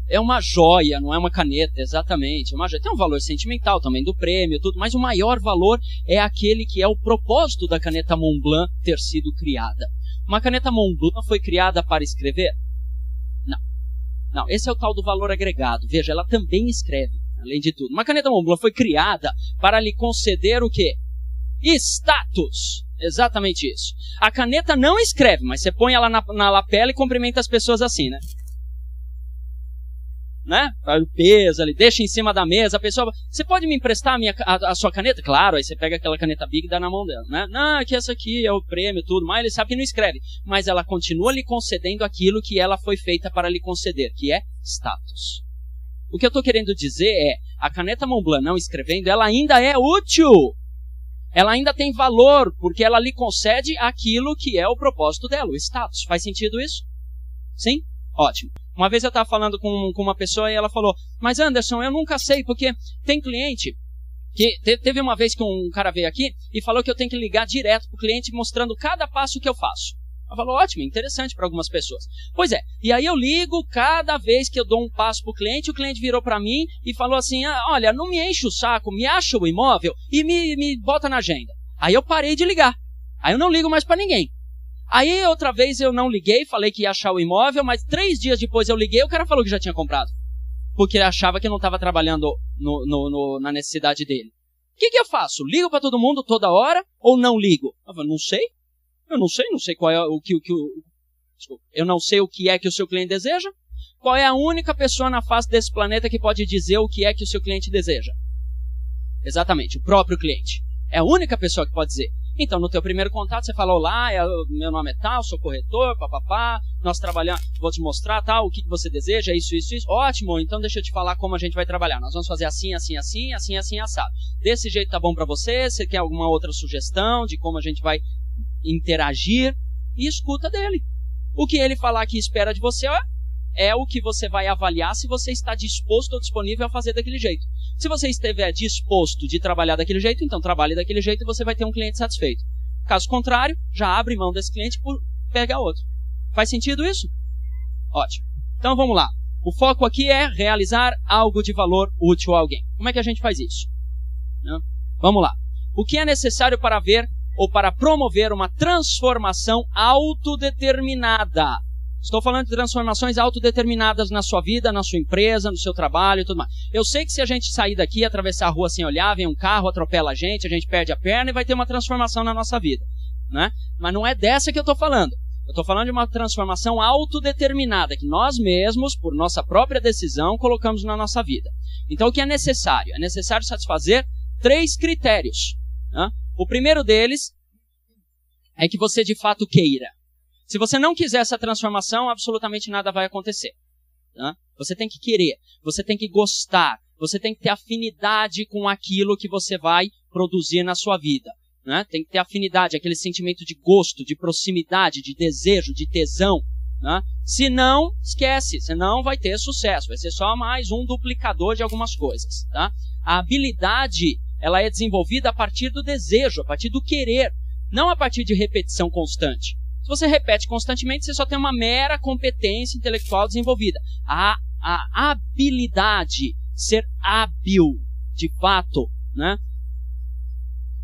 É uma joia, não é uma caneta, exatamente. Uma joia. Tem um valor sentimental também do prêmio, tudo, mas o maior valor é aquele que é o propósito da caneta Montblanc ter sido criada. Uma caneta Montblanc foi criada para escrever? Não. Não, esse é o tal do valor agregado. Veja, ela também escreve, além de tudo. Uma caneta Montblanc foi criada para lhe conceder o quê? Status. Exatamente isso. A caneta não escreve, mas você põe ela na lapela e cumprimenta as pessoas assim, né? Né? O peso ali, deixa em cima da mesa, a pessoa, você pode me emprestar a sua caneta? Claro, aí você pega aquela caneta Big e dá na mão dela, né? Não, que essa aqui é o prêmio, tudo, mas ele sabe que não escreve, mas ela continua lhe concedendo aquilo que ela foi feita para lhe conceder, que é status. O que eu estou querendo dizer é, a caneta Montblanc não escrevendo, ela ainda é útil, ela ainda tem valor, porque ela lhe concede aquilo que é o propósito dela, o status. Faz sentido isso? Sim? Ótimo. Uma vez eu estava falando com uma pessoa e ela falou, mas Anderson, eu nunca sei, porque tem cliente que... Teve uma vez que um cara veio aqui e falou que eu tenho que ligar direto para o cliente mostrando cada passo que eu faço. Ela falou, ótimo, interessante para algumas pessoas. Pois é, e aí eu ligo cada vez que eu dou um passo para o cliente virou para mim e falou assim, olha, não me enche o saco, me acha o imóvel e me bota na agenda. Aí eu parei de ligar. Aí eu não ligo mais para ninguém. Aí outra vez eu não liguei, falei que ia achar o imóvel, mas 3 dias depois eu liguei, o cara falou que já tinha comprado. Porque ele achava que eu não estava trabalhando na necessidade dele. O que eu faço? Ligo para todo mundo toda hora ou não ligo? Eu falei, não sei. Eu não sei qual é eu não sei o que é que o seu cliente deseja. Qual é a única pessoa na face desse planeta que pode dizer o que é que o seu cliente deseja? Exatamente, o próprio cliente. É a única pessoa que pode dizer. Então, no teu primeiro contato, você fala, olá, meu nome é tal, sou corretor, papapá, nós trabalhamos, vou te mostrar, tal, o que você deseja, isso. Ótimo, então deixa eu te falar como a gente vai trabalhar. Nós vamos fazer assim, assado. Desse jeito tá bom para você? Você quer alguma outra sugestão de como a gente vai interagir? E escuta dele. O que ele falar que espera de você é o que você vai avaliar se você está disposto ou disponível a fazer daquele jeito. Se você estiver disposto de trabalhar daquele jeito, então trabalhe daquele jeito e você vai ter um cliente satisfeito. Caso contrário, já abre mão desse cliente por pegar outro. Faz sentido isso? Ótimo. Então vamos lá. O foco aqui é realizar algo de valor útil a alguém. Como é que a gente faz isso? Vamos lá. O que é necessário para ver ou para promover uma transformação autodeterminada? Estou falando de transformações autodeterminadas na sua vida, na sua empresa, no seu trabalho e tudo mais. Eu sei que se a gente sair daqui, atravessar a rua sem olhar, vem um carro, atropela a gente perde a perna e vai ter uma transformação na nossa vida, né? Mas não é dessa que eu estou falando. Eu estou falando de uma transformação autodeterminada, que nós mesmos, por nossa própria decisão, colocamos na nossa vida. Então o que é necessário? É necessário satisfazer 3 critérios. Né? O primeiro deles é que você de fato queira. Se você não quiser essa transformação, absolutamente nada vai acontecer. Tá? Você tem que querer, você tem que gostar. Você tem que ter afinidade com aquilo que você vai produzir na sua vida. Né? Tem que ter afinidade, aquele sentimento de gosto, de proximidade, de desejo, de tesão. Né? Se não, esquece, senão vai ter sucesso. Vai ser só mais um duplicador de algumas coisas. Tá? A habilidade, ela é desenvolvida a partir do desejo, a partir do querer, não a partir de repetição constante. Se você repete constantemente, você só tem uma mera competência intelectual desenvolvida. A habilidade, ser hábil, de fato, né?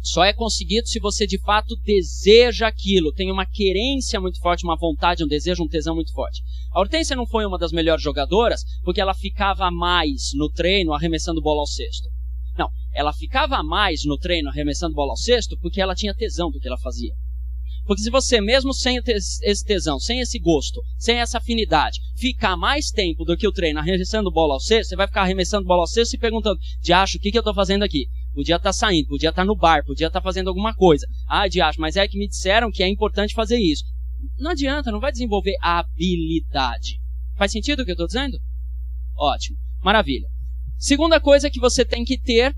Só é conseguido se você de fato deseja aquilo, tem uma querência muito forte, uma vontade, um desejo, um tesão muito forte. A Hortência não foi uma das melhores jogadoras porque ela ficava mais no treino arremessando bola ao cesto. Não, ela ficava mais no treino arremessando bola ao cesto porque ela tinha tesão do que ela fazia. Porque se você, mesmo sem esse tesão, sem esse gosto, sem essa afinidade, ficar mais tempo do que o treino arremessando bola ao cesto, você vai ficar arremessando bola ao cesto e perguntando, Diacho, o que eu estou fazendo aqui? Podia estar saindo, podia estar no bar, podia estar fazendo alguma coisa. Ah, Diacho, mas é que me disseram que é importante fazer isso. Não adianta, não vai desenvolver a habilidade. Faz sentido o que eu estou dizendo? Ótimo, maravilha. Segunda coisa que você tem que ter,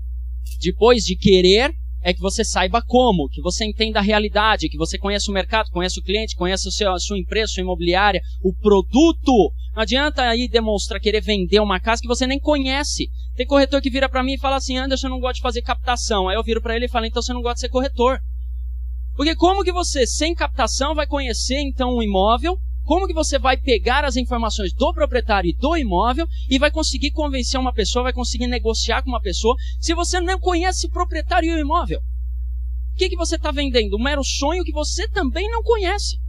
depois de querer, é que você saiba como, que você entenda a realidade, que você conheça o mercado, conheça o cliente, conheça a sua empresa, sua imobiliária, o produto. Não adianta aí demonstrar, querer vender uma casa que você nem conhece. Tem corretor que vira para mim e fala assim, Anderson, eu não gosto de fazer captação. Aí eu viro para ele e falo, então você não gosta de ser corretor. Porque como que você, sem captação, vai conhecer então um imóvel? Como que você vai pegar as informações do proprietário e do imóvel e vai conseguir convencer uma pessoa, vai conseguir negociar com uma pessoa, se você não conhece o proprietário e o imóvel? O que você está vendendo? Um mero sonho que você também não conhece.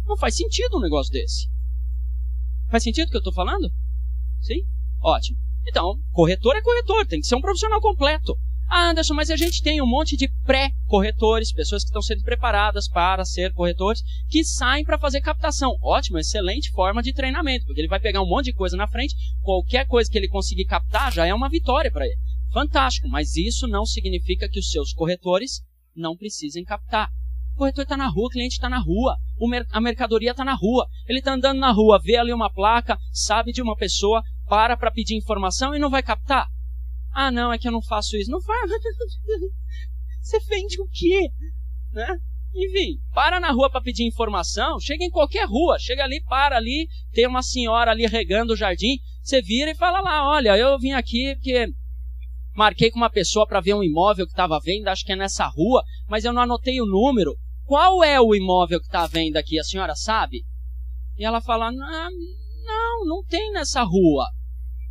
Não faz sentido um negócio desse. Faz sentido o que eu estou falando? Sim? Ótimo. Então, corretor é corretor, tem que ser um profissional completo. Ah, Anderson, mas a gente tem um monte de pré-corretores, pessoas que estão sendo preparadas para ser corretores, que saem para fazer captação. Ótimo, excelente forma de treinamento, porque ele vai pegar um monte de coisa na frente, qualquer coisa que ele conseguir captar já é uma vitória para ele. Fantástico, mas isso não significa que os seus corretores não precisem captar. O corretor está na rua, o cliente está na rua, a mercadoria está na rua. Ele está andando na rua, vê ali uma placa, sabe de uma pessoa, para pedir informação e não vai captar. Ah, não, é que eu não faço isso. Não faz. Você vende o quê? Né? Enfim, para na rua para pedir informação, chega em qualquer rua, chega ali, para ali, tem uma senhora ali regando o jardim, você vira e fala lá, olha, eu vim aqui porque marquei com uma pessoa para ver um imóvel que estava vendo, acho que é nessa rua, mas eu não anotei o número. Qual é o imóvel que está vendo aqui? A senhora sabe? E ela fala, não tem nessa rua.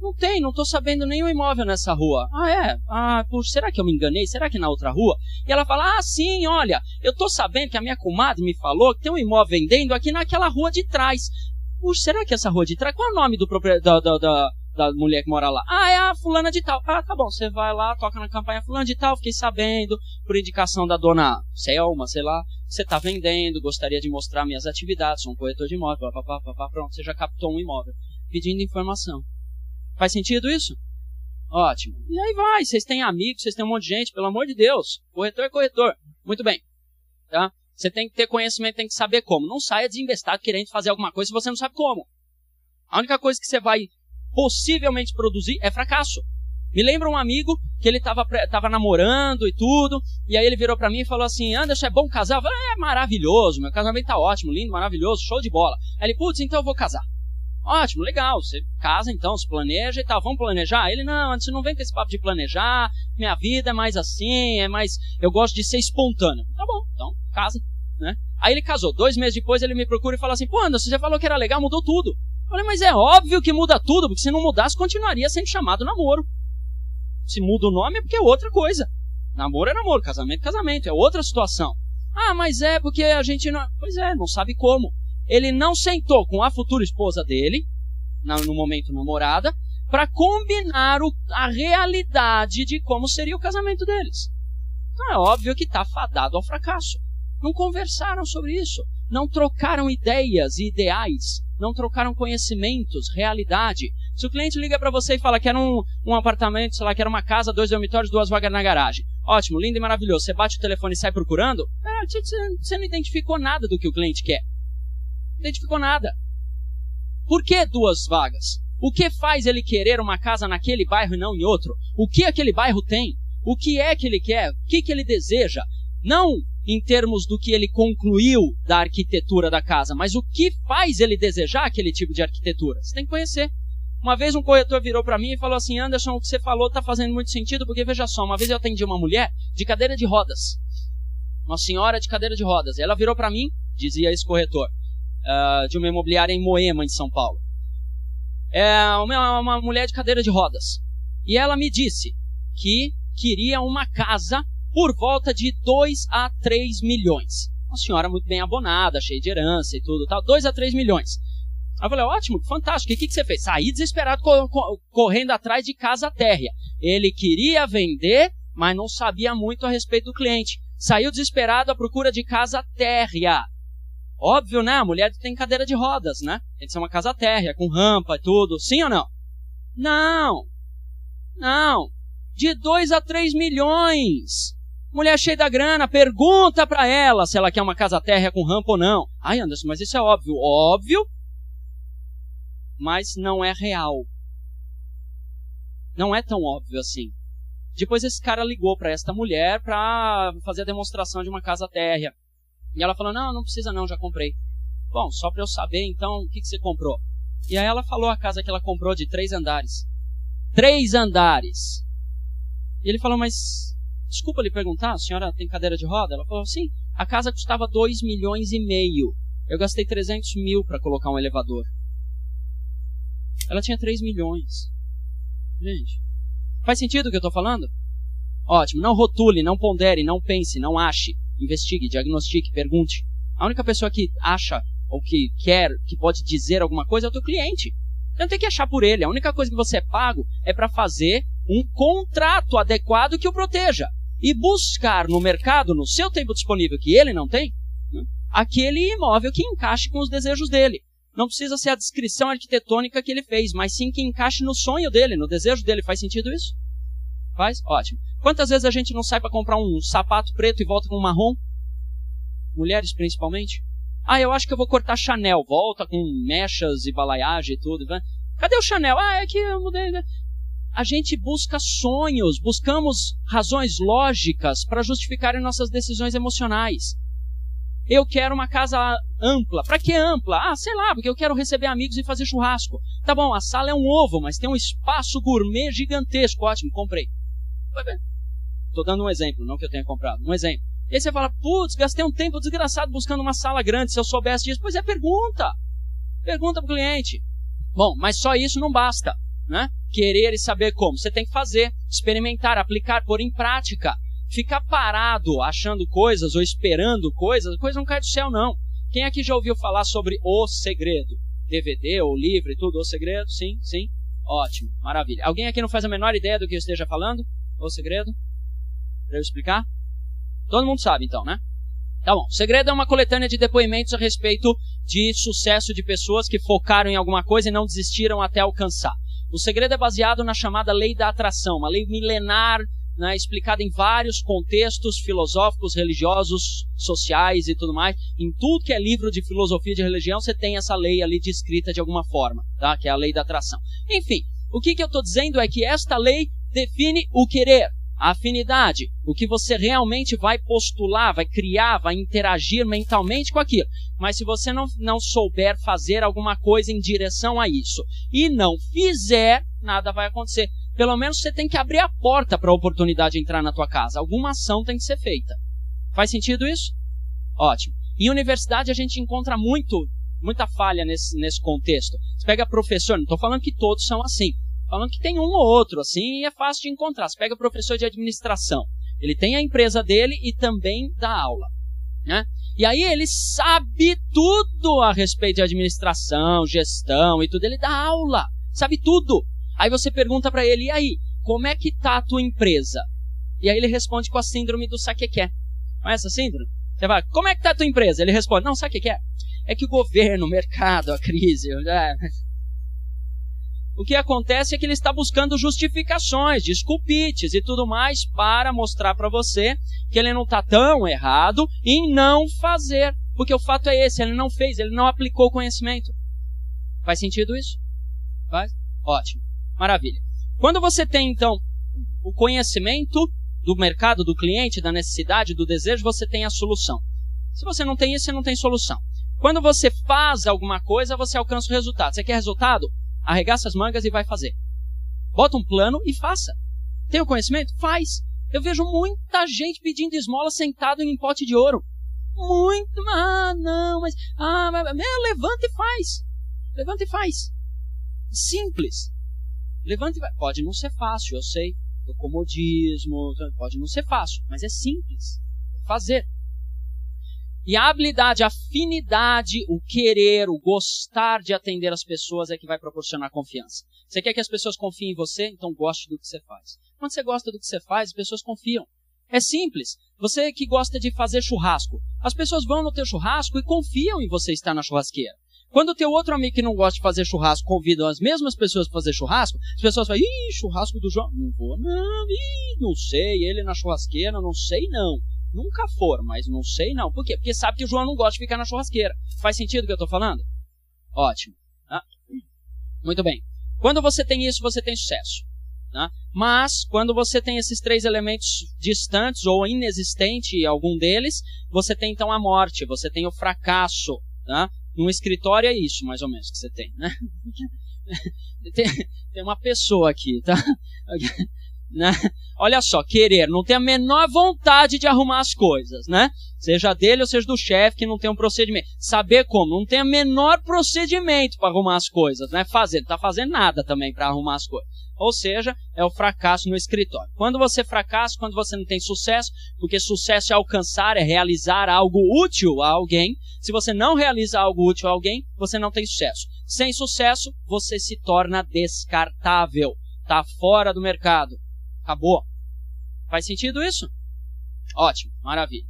Não tem, não estou sabendo nenhum imóvel nessa rua. Ah, é? Ah, puxa, será que eu me enganei? Será que na outra rua? E ela fala, sim, olha, eu estou sabendo que a minha comadre me falou que tem um imóvel vendendo aqui naquela rua de trás. Puxa, será que essa rua de trás? Qual é o nome da mulher que mora lá? Ah, é a fulana de tal. Ah, tá bom, você vai lá, toca na campanha fulana de tal, fiquei sabendo, por indicação da dona Selma, sei lá, você está vendendo, gostaria de mostrar minhas atividades, sou um corretor de imóvel, pronto, você já captou um imóvel, pedindo informação. Faz sentido isso? Ótimo. E aí vai, vocês têm amigos, vocês têm um monte de gente, pelo amor de Deus. Corretor é corretor. Muito bem. Tá? Você tem que ter conhecimento, tem que saber como. Não saia desembestado querendo fazer alguma coisa se você não sabe como. A única coisa que você vai possivelmente produzir é fracasso. Me lembra um amigo que ele estava namorando e tudo, e aí ele virou para mim e falou assim, Anderson, é bom casar? Eu falei, é maravilhoso, meu casamento tá ótimo, lindo, maravilhoso, show de bola. Aí ele, putz, então eu vou casar. Ótimo, legal, você casa então, se planeja e tal, vamos planejar? Ele, não, antes não vem com esse papo de planejar, minha vida é mais assim, eu gosto de ser espontâneo. Tá bom, então, casa, né? Aí ele casou, 2 meses depois ele me procura e fala assim, pô, Anderson, você falou que era legal, mudou tudo. Eu falei, mas é óbvio que muda tudo, porque se não mudasse, continuaria sendo chamado namoro. Se muda o nome é porque é outra coisa. Namoro é namoro, casamento é casamento, é outra situação. Ah, mas é porque a gente não... Pois é, não sabe como. Ele não sentou com a futura esposa dele, no momento namorada, para combinar a realidade de como seria o casamento deles. Então é óbvio que está fadado ao fracasso. Não conversaram sobre isso, não trocaram ideias e ideais, não trocaram conhecimentos, realidade. Se o cliente liga para você e fala que era um apartamento, sei lá, que era uma casa, 2 dormitórios, 2 vagas na garagem. Ótimo, lindo e maravilhoso. Você bate o telefone e sai procurando, você não identificou nada do que o cliente quer. Não identificou nada. Por que 2 vagas? O que faz ele querer uma casa naquele bairro e não em outro? O que aquele bairro tem? O que é que ele quer? O que ele deseja? Não em termos do que ele concluiu da arquitetura da casa, mas o que faz ele desejar aquele tipo de arquitetura. Você tem que conhecer. Uma vez um corretor virou para mim e falou assim, Anderson, o que você falou está fazendo muito sentido, porque veja só, uma vez eu atendi uma mulher de cadeira de rodas. Uma senhora de cadeira de rodas. Ela virou para mim, dizia esse corretor, de uma imobiliária em Moema, em São Paulo. Uma mulher de cadeira de rodas. E ela me disse que queria uma casa por volta de 2 a 3 milhões. Uma senhora muito bem abonada, cheia de herança e tudo, tal, 2 a 3 milhões. Aí eu falei, ótimo, fantástico, o que você fez? Saí desesperado, correndo atrás de casa térrea. Ele queria vender, mas não sabia muito a respeito do cliente. Saiu desesperado à procura de casa térrea. Óbvio, né? A mulher tem cadeira de rodas, né? Tem que ser uma casa térrea, com rampa e tudo. Sim ou não? Não. Não. De 2 a 3 milhões. Mulher cheia da grana, pergunta pra ela se ela quer uma casa térrea com rampa ou não. Ai, Anderson, mas isso é óbvio. Óbvio, mas não é real. Não é tão óbvio assim. Depois esse cara ligou para esta mulher para fazer a demonstração de uma casa térrea. E ela falou, não precisa não, já comprei. Bom, só para eu saber então o que você comprou. E aí ela falou a casa que ela comprou de 3 andares. 3 andares. E ele falou, mas desculpa lhe perguntar, a senhora tem cadeira de roda? Ela falou, sim, a casa custava 2,5 milhões. Eu gastei 300 mil para colocar um elevador. Ela tinha 3 milhões. Gente, faz sentido o que eu estou falando? Ótimo, não rotule, não pondere, não pense, não ache. Investigue, diagnostique, pergunte. A única pessoa que acha ou que quer, que pode dizer alguma coisa é o teu cliente. Você não tem que achar por ele. A única coisa que você é pago é para fazer um contrato adequado que o proteja. E buscar no mercado, no seu tempo disponível, que ele não tem, aquele imóvel que encaixe com os desejos dele. Não precisa ser a descrição arquitetônica que ele fez, mas sim que encaixe no sonho dele, no desejo dele. Faz sentido isso? Faz? Ótimo. Quantas vezes a gente não sai para comprar um sapato preto e volta com um marrom? Mulheres principalmente. Ah, eu acho que eu vou cortar Chanel. Volta com mechas e balaiagem e tudo. Cadê o Chanel? Ah, é que eu mudei. A gente busca sonhos, buscamos razões lógicas para justificar nossas decisões emocionais. Eu quero uma casa ampla. Para que ampla? Ah, sei lá, porque eu quero receber amigos e fazer churrasco. Tá bom, a sala é um ovo, mas tem um espaço gourmet gigantesco. Ótimo, comprei. Estou dando um exemplo, não que eu tenha comprado. Um exemplo. E aí você fala, putz, gastei um tempo desgraçado buscando uma sala grande, se eu soubesse disso. Pois é, pergunta. Pergunta para o cliente. Bom, mas só isso não basta, né? Querer e saber como. Você tem que fazer, experimentar, aplicar, pôr em prática. Ficar parado achando coisas ou esperando coisas, coisa não cai do céu, não. Quem aqui já ouviu falar sobre O Segredo? DVD ou livro e tudo, O Segredo? Sim, sim. Ótimo, maravilha. Alguém aqui não faz a menor ideia do que eu esteja falando? O Segredo? Para eu explicar? Todo mundo sabe, então, né? Tá bom. O Segredo é uma coletânea de depoimentos a respeito de sucesso de pessoas que focaram em alguma coisa e não desistiram até alcançar. O Segredo é baseado na chamada lei da atração, uma lei milenar, né, explicada em vários contextos filosóficos, religiosos, sociais e tudo mais. Em tudo que é livro de filosofia e de religião, você tem essa lei ali descrita de alguma forma, tá? Que é a lei da atração. Enfim, o que eu estou dizendo é que esta lei define o querer, a afinidade, o que você realmente vai postular, vai criar, vai interagir mentalmente com aquilo. Mas se você não souber fazer alguma coisa em direção a isso e não fizer, nada vai acontecer. Pelo menos você tem que abrir a porta para a oportunidade entrar na tua casa. Alguma ação tem que ser feita. Faz sentido isso? Ótimo. Em universidade a gente encontra muita falha nesse contexto. Você pega professor, não estou falando que todos são assim. Falando que tem um ou outro assim e é fácil de encontrar. Você pega professor de administração. Ele tem a empresa dele e também dá aula, né? E aí ele sabe tudo a respeito de administração, gestão e tudo. Ele dá aula, sabe tudo. Aí você pergunta para ele, e aí, como é que tá a tua empresa? E aí ele responde com a síndrome do sabe o que é. Conhece essa síndrome? Você vai, como é que tá a tua empresa? Ele responde, não, sabe o que é? É que o governo, o mercado, a crise... O que acontece é que ele está buscando justificações, desculpites e tudo mais para mostrar para você que ele não está tão errado em não fazer. Porque o fato é esse, ele não fez, ele não aplicou o conhecimento. Faz sentido isso? Faz? Ótimo. Maravilha. Quando você tem, então, o conhecimento do mercado, do cliente, da necessidade, do desejo, você tem a solução. Se você não tem isso, você não tem solução. Quando você faz alguma coisa, você alcança o resultado. Você quer resultado? Arregaça as mangas e vai fazer. Bota um plano e faça. Tem o conhecimento? Faz. Eu vejo muita gente pedindo esmola sentado em pote de ouro. Muito. Levanta e faz. Levanta e faz. Simples. Levanta e vai. Pode não ser fácil, eu sei. O comodismo, pode não ser fácil, mas é simples. Fazer. E a habilidade, a afinidade, o querer, o gostar de atender as pessoas é que vai proporcionar confiança. Você quer que as pessoas confiem em você? Então goste do que você faz. Quando você gosta do que você faz, as pessoas confiam. É simples. Você que gosta de fazer churrasco, as pessoas vão no teu churrasco e confiam em você estar na churrasqueira. Quando o teu outro amigo que não gosta de fazer churrasco convida as mesmas pessoas para fazer churrasco, as pessoas falam, churrasco do João. Não vou, não, não sei, ele na churrasqueira, não sei não. Nunca for, mas não sei não. Por quê? Porque sabe que o João não gosta de ficar na churrasqueira. Faz sentido o que eu estou falando? Ótimo. Tá? Muito bem. Quando você tem isso, você tem sucesso. Tá? Mas, quando você tem esses três elementos distantes ou inexistente algum deles, você tem então a morte, você tem o fracasso. Tá? Num escritório é isso, mais ou menos, que você tem, né? Tem uma pessoa aqui, tá? Né? Olha só, querer, não tem a menor vontade de arrumar as coisas, né? Seja dele ou seja do chefe que não tem um procedimento. Saber como, não tem a menor procedimento para arrumar as coisas, né? Fazer, não está fazendo nada também para arrumar as coisas. Ou seja, é o fracasso no escritório. Quando você fracassa, quando você não tem sucesso, porque sucesso é alcançar, é realizar algo útil a alguém. Se você não realiza algo útil a alguém, você não tem sucesso. Sem sucesso, você se torna descartável. Está fora do mercado. Acabou. Faz sentido isso? Ótimo, maravilha.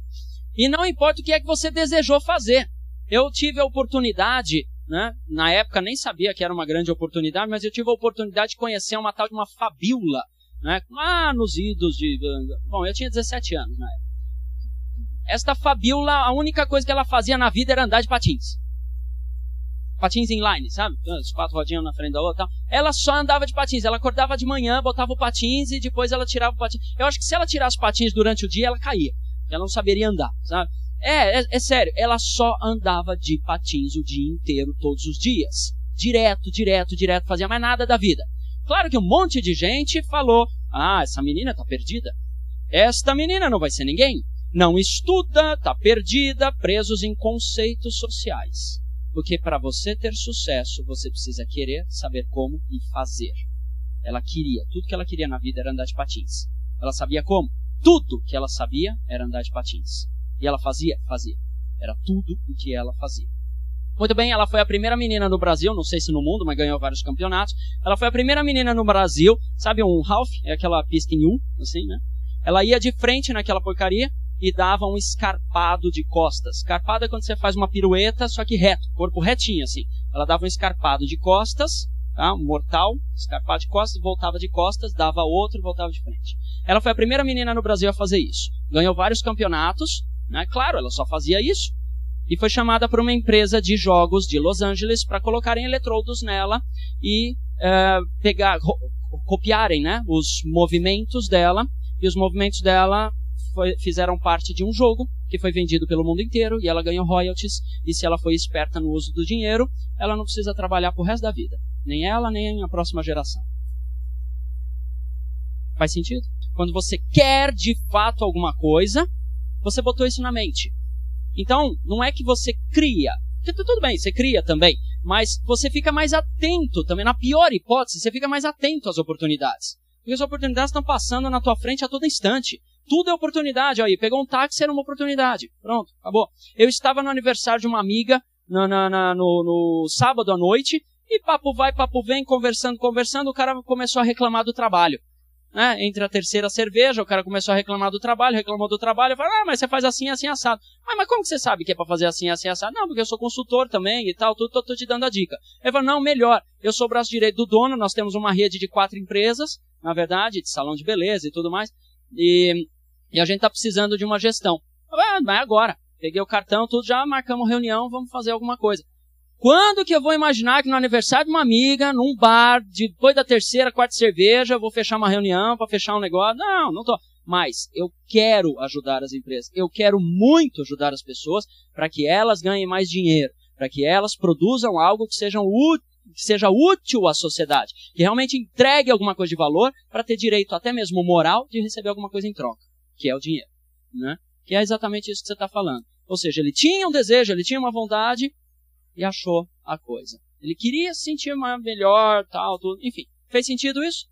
E não importa o que é que você desejou fazer. Eu tive a oportunidade, né? Na época nem sabia que era uma grande oportunidade, mas eu tive a oportunidade de conhecer uma tal de uma Fabiola, né? Lá nos idos de... Bom, eu tinha 17 anos na época. Esta Fabiola, a única coisa que ela fazia na vida era andar de patins. Patins inline, sabe? Os 4 rodinhas na frente da outra. Ela só andava de patins. Ela acordava de manhã, botava o patins e depois ela tirava o patins. Eu acho que se ela tirasse o patins durante o dia, ela caía. Ela não saberia andar, sabe? É sério. Ela só andava de patins o dia inteiro, todos os dias. Direto, fazia mais nada da vida. Claro que um monte de gente falou, essa menina tá perdida. Esta menina não vai ser ninguém. Não estuda, tá perdida, presos em conceitos sociais. Porque para você ter sucesso, você precisa querer, saber como e fazer. Ela queria, tudo que ela queria na vida era andar de patins. Ela sabia como? Tudo que ela sabia era andar de patins. E ela fazia? Fazia. Era tudo o que ela fazia. Muito bem, ela foi a primeira menina no Brasil, não sei se no mundo, mas ganhou vários campeonatos. Ela foi a primeira menina no Brasil, sabe um half? É aquela pista em U, assim, né? Ela ia de frente naquela porcaria e dava um escarpado de costas. Escarpado é quando você faz uma pirueta, só que reto, corpo retinho assim. Ela dava um escarpado de costas, tá? Um mortal, escarpado de costas, dava outro e voltava de frente. Ela foi a primeira menina no Brasil a fazer isso. Ganhou vários campeonatos, né? Claro, ela só fazia isso. E foi chamada por uma empresa de jogos de Los Angeles para colocarem eletrodos nela e copiarem, né, os movimentos dela. E os movimentos dela fizeram parte de um jogo que foi vendido pelo mundo inteiro e ela ganhou royalties. E se ela foi esperta no uso do dinheiro, ela não precisa trabalhar pro resto da vida. Nem ela, nem a próxima geração. Faz sentido? Quando você quer de fato alguma coisa, você botou isso na mente. Então, não é que você cria. Tudo bem, você cria também. Mas você fica mais atento também. Na pior hipótese, você fica mais atento às oportunidades. Porque as oportunidades estão passando na tua frente a todo instante. Tudo é oportunidade. Aí, pegou um táxi, era uma oportunidade. Pronto, acabou. Eu estava no aniversário de uma amiga no sábado à noite. E papo vai, papo vem, conversando. O cara começou a reclamar do trabalho. Né? Entre a terceira cerveja, o cara começou a reclamar do trabalho, reclamou do trabalho. Eu falei, mas você faz assim, assim, assado. Mas como que você sabe que é para fazer assim, assim, assado? Não, porque eu sou consultor também e tal, tô te dando a dica. Ele falou, não, melhor. Eu sou o braço direito do dono, nós temos uma rede de 4 empresas, na verdade, de salão de beleza e tudo mais. E a gente tá precisando de uma gestão. Mas agora. Peguei o cartão, tudo, já marcamos reunião, vamos fazer alguma coisa. Quando que eu vou imaginar que no aniversário de uma amiga, num bar, depois da terceira, quarta cerveja, eu vou fechar uma reunião para fechar um negócio? Não, não tô. Mas eu quero ajudar as empresas. Eu quero muito ajudar as pessoas para que elas ganhem mais dinheiro, para que elas produzam algo que seja útil à sociedade, que realmente entregue alguma coisa de valor para ter direito até mesmo moral de receber alguma coisa em troca, que é o dinheiro, né? Que é exatamente isso que você está falando. Ou seja, ele tinha um desejo, ele tinha uma vontade e achou a coisa. Ele queria se sentir melhor, tal, tudo. Enfim, fez sentido isso?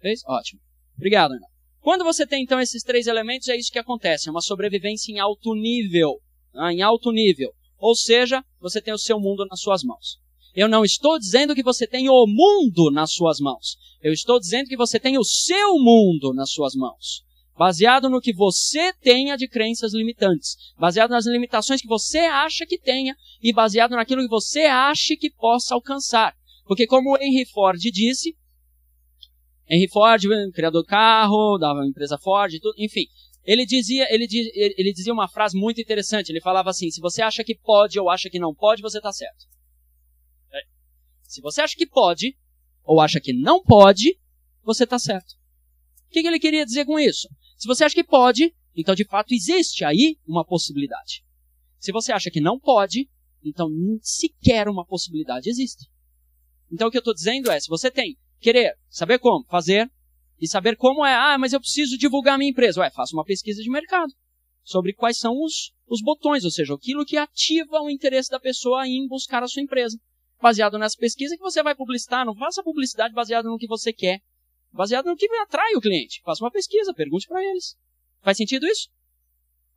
Fez? Ótimo. Obrigado, Renato. Quando você tem, então, esses três elementos, é isso que acontece. É uma sobrevivência em alto nível. Em alto nível. Ou seja, você tem o seu mundo nas suas mãos. Eu não estou dizendo que você tem o mundo nas suas mãos. Eu estou dizendo que você tem o seu mundo nas suas mãos. Baseado no que você tenha de crenças limitantes. Baseado nas limitações que você acha que tenha e baseado naquilo que você acha que possa alcançar. Porque como Henry Ford disse, Henry Ford, criador do carro, da empresa Ford, tudo, enfim, ele dizia uma frase muito interessante. Ele falava assim: se você acha que pode ou acha que não pode, você está certo. Se você acha que pode ou acha que não pode, você está certo. O que ele queria dizer com isso? Se você acha que pode, então de fato existe aí uma possibilidade. Se você acha que não pode, então sequer uma possibilidade existe. Então o que eu estou dizendo é, se você tem querer, saber como, fazer, e saber como mas eu preciso divulgar a minha empresa. Faça uma pesquisa de mercado sobre quais são os botões, ou seja, aquilo que ativa o interesse da pessoa em buscar a sua empresa. Baseado nessa pesquisa que você vai publicitar, não faça publicidade baseada no que você quer. Baseado no que atrai o cliente. Faça uma pesquisa, pergunte para eles. Faz sentido isso?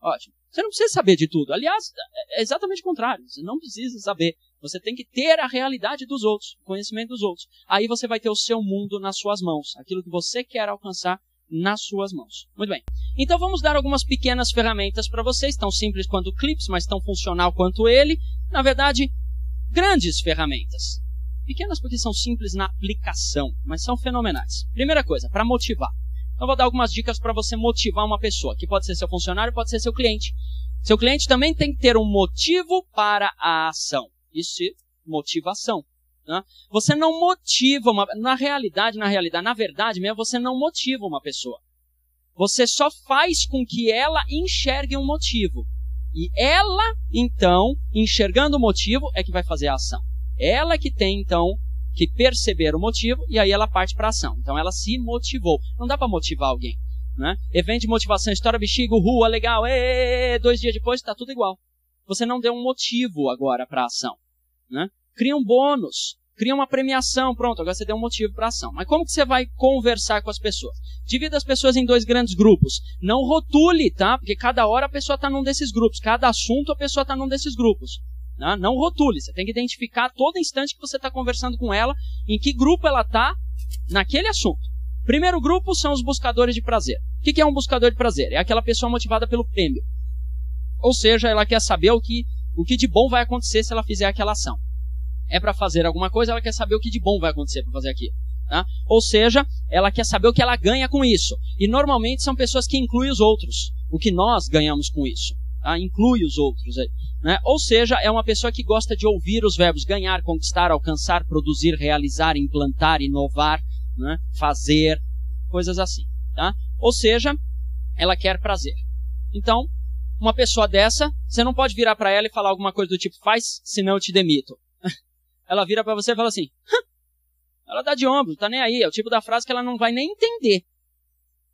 Ótimo. Você não precisa saber de tudo. Aliás, é exatamente o contrário. Você não precisa saber. Você tem que ter a realidade dos outros, o conhecimento dos outros. Aí você vai ter o seu mundo nas suas mãos. Aquilo que você quer alcançar nas suas mãos. Muito bem. Então vamos dar algumas pequenas ferramentas para vocês, tão simples quanto o Clips, mas tão funcional quanto ele. Na verdade, grandes ferramentas. Pequenas porque são simples na aplicação, mas são fenomenais. Primeira coisa, para motivar. Eu vou dar algumas dicas para você motivar uma pessoa, que pode ser seu funcionário, pode ser seu cliente. Seu cliente também tem que ter um motivo para a ação. Isso é motivação. Né? Você não motiva na verdade mesmo, você não motiva uma pessoa. Você só faz com que ela enxergue um motivo. E ela, então, enxergando o motivo, é que vai fazer a ação. Ela que tem, então, que perceber o motivo e aí ela parte para a ação. Então ela se motivou. Não dá para motivar alguém. Né? Evento de motivação, história, bexiga, rua, legal, 2 dias depois está tudo igual. Você não deu um motivo agora para a ação. Né? Cria um bônus, cria uma premiação, pronto, agora você deu um motivo para a ação. Mas como que você vai conversar com as pessoas? Divida as pessoas em 2 grandes grupos. Não rotule, tá? Porque cada hora a pessoa está num desses grupos. Cada assunto a pessoa está num desses grupos. Não rotule, você tem que identificar todo instante que você está conversando com ela, em que grupo ela está naquele assunto. Primeiro grupo são os buscadores de prazer. O que é um buscador de prazer? É aquela pessoa motivada pelo prêmio. Ou seja, ela quer saber o que de bom vai acontecer se ela fizer aquela ação. É para fazer alguma coisa, ela quer saber o que de bom vai acontecer para fazer aquilo. Tá? Ou seja, ela quer saber o que ela ganha com isso. E normalmente são pessoas que incluem os outros. O que nós ganhamos com isso. Inclui os outros aí, né? Ou seja, é uma pessoa que gosta de ouvir os verbos ganhar, conquistar, alcançar, produzir, realizar, implantar, inovar, né? Fazer, coisas assim, tá? Ou seja, ela quer prazer. Então, uma pessoa dessa, você não pode virar para ela e falar alguma coisa do tipo, faz, senão eu te demito. Ela vira para você e fala assim, ela dá de ombro, tá nem aí, é o tipo da frase que ela não vai nem entender.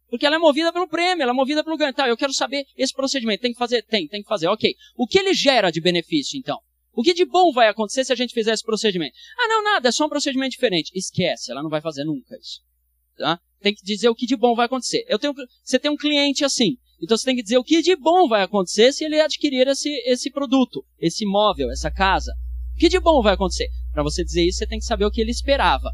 Porque ela é movida pelo prêmio, ela é movida pelo ganho. Tá, eu quero saber esse procedimento. Tem que fazer? Tem que fazer. Ok. O que ele gera de benefício, então? O que de bom vai acontecer se a gente fizer esse procedimento? Não, nada, é só um procedimento diferente. Esquece, ela não vai fazer nunca isso. Tá? Tem que dizer o que de bom vai acontecer. Você tem um cliente assim. Então você tem que dizer o que de bom vai acontecer se ele adquirir esse produto, esse imóvel, essa casa. O que de bom vai acontecer? Para você dizer isso, você tem que saber o que ele esperava.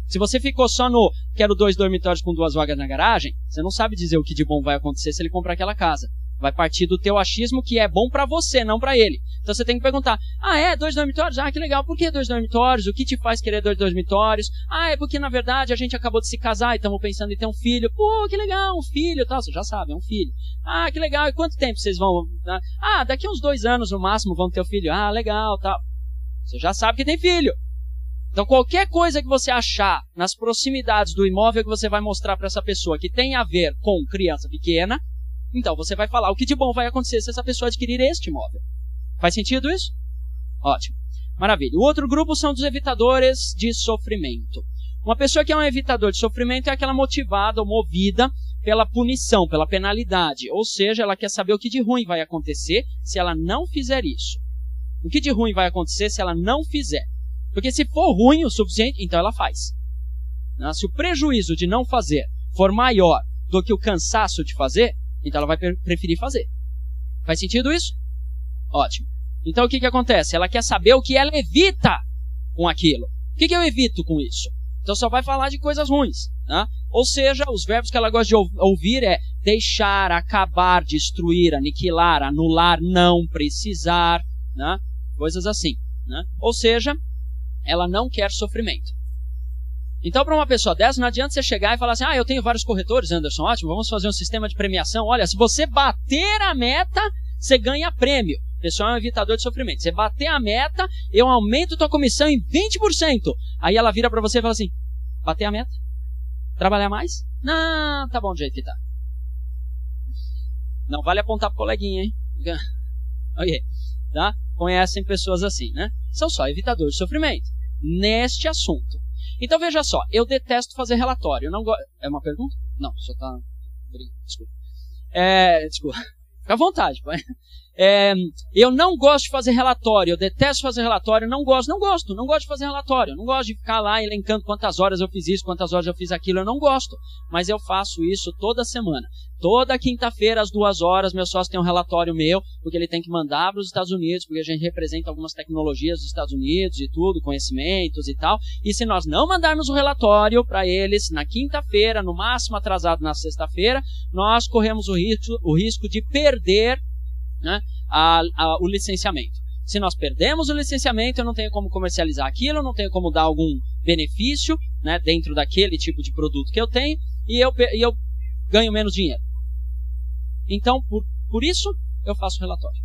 Se você ficou só no quero 2 dormitórios com 2 vagas na garagem, você não sabe dizer o que de bom vai acontecer se ele comprar aquela casa. Vai partir do teu achismo que é bom para você, não para ele. Então você tem que perguntar, 2 dormitórios? Que legal, por que 2 dormitórios? O que te faz querer 2 dormitórios? É porque na verdade a gente acabou de se casar e estamos pensando em ter um filho. Pô, que legal, um filho e tal. Você já sabe, é um filho. Que legal, e quanto tempo vocês vão... daqui a uns 2 anos no máximo vão ter o filho. Legal, tal. Você já sabe que tem filho. Então, qualquer coisa que você achar nas proximidades do imóvel que você vai mostrar para essa pessoa que tem a ver com criança pequena, então você vai falar o que de bom vai acontecer se essa pessoa adquirir este imóvel. Faz sentido isso? Ótimo. Maravilha. O outro grupo são dos evitadores de sofrimento. Uma pessoa que é um evitador de sofrimento é aquela motivada ou movida pela punição, pela penalidade. Ou seja, ela quer saber o que de ruim vai acontecer se ela não fizer isso. O que de ruim vai acontecer se ela não fizer? Porque se for ruim o suficiente, então ela faz. Se o prejuízo de não fazer for maior do que o cansaço de fazer, então ela vai preferir fazer. Faz sentido isso? Ótimo. Então o que acontece? Ela quer saber o que ela evita com aquilo. O que eu evito com isso? Então só vai falar de coisas ruins. Né? Ou seja, os verbos que ela gosta de ouvir é deixar, acabar, destruir, aniquilar, anular, não, precisar, né? Coisas assim. Né? Ou seja, ela não quer sofrimento. Então, para uma pessoa dessa, não adianta você chegar e falar assim, eu tenho vários corretores, Anderson, ótimo, vamos fazer um sistema de premiação. Olha, se você bater a meta, você ganha prêmio. O pessoal é um evitador de sofrimento. Você bater a meta, eu aumento tua comissão em 20%. Aí ela vira para você e fala assim, bater a meta? Trabalhar mais? Não, tá bom do jeito que tá. Não vale apontar pro coleguinha, hein? Ok, tá? Conhecem pessoas assim, né? São só evitadores de sofrimento neste assunto. Então veja só, eu detesto fazer relatório. Eu não gosto. É uma pergunta? Não, só tá. Desculpa. Desculpa. Fica à vontade, pai. Eu não gosto de fazer relatório, eu detesto fazer relatório, não gosto de fazer relatório, eu não gosto de ficar lá elencando quantas horas eu fiz isso, quantas horas eu fiz aquilo, eu não gosto, mas eu faço isso toda semana. Toda quinta-feira, às 2 horas, meu sócio tem um relatório meu, porque ele tem que mandar para os Estados Unidos, porque a gente representa algumas tecnologias dos Estados Unidos e tudo, conhecimentos e tal, e se nós não mandarmos o relatório para eles na quinta-feira, no máximo atrasado na sexta-feira, nós corremos o risco de perder, né, o licenciamento. Se nós perdemos o licenciamento, eu não tenho como comercializar aquilo, eu não tenho como dar algum benefício, né, dentro daquele tipo de produto que eu tenho, e eu ganho menos dinheiro. Então, por isso, eu faço relatório.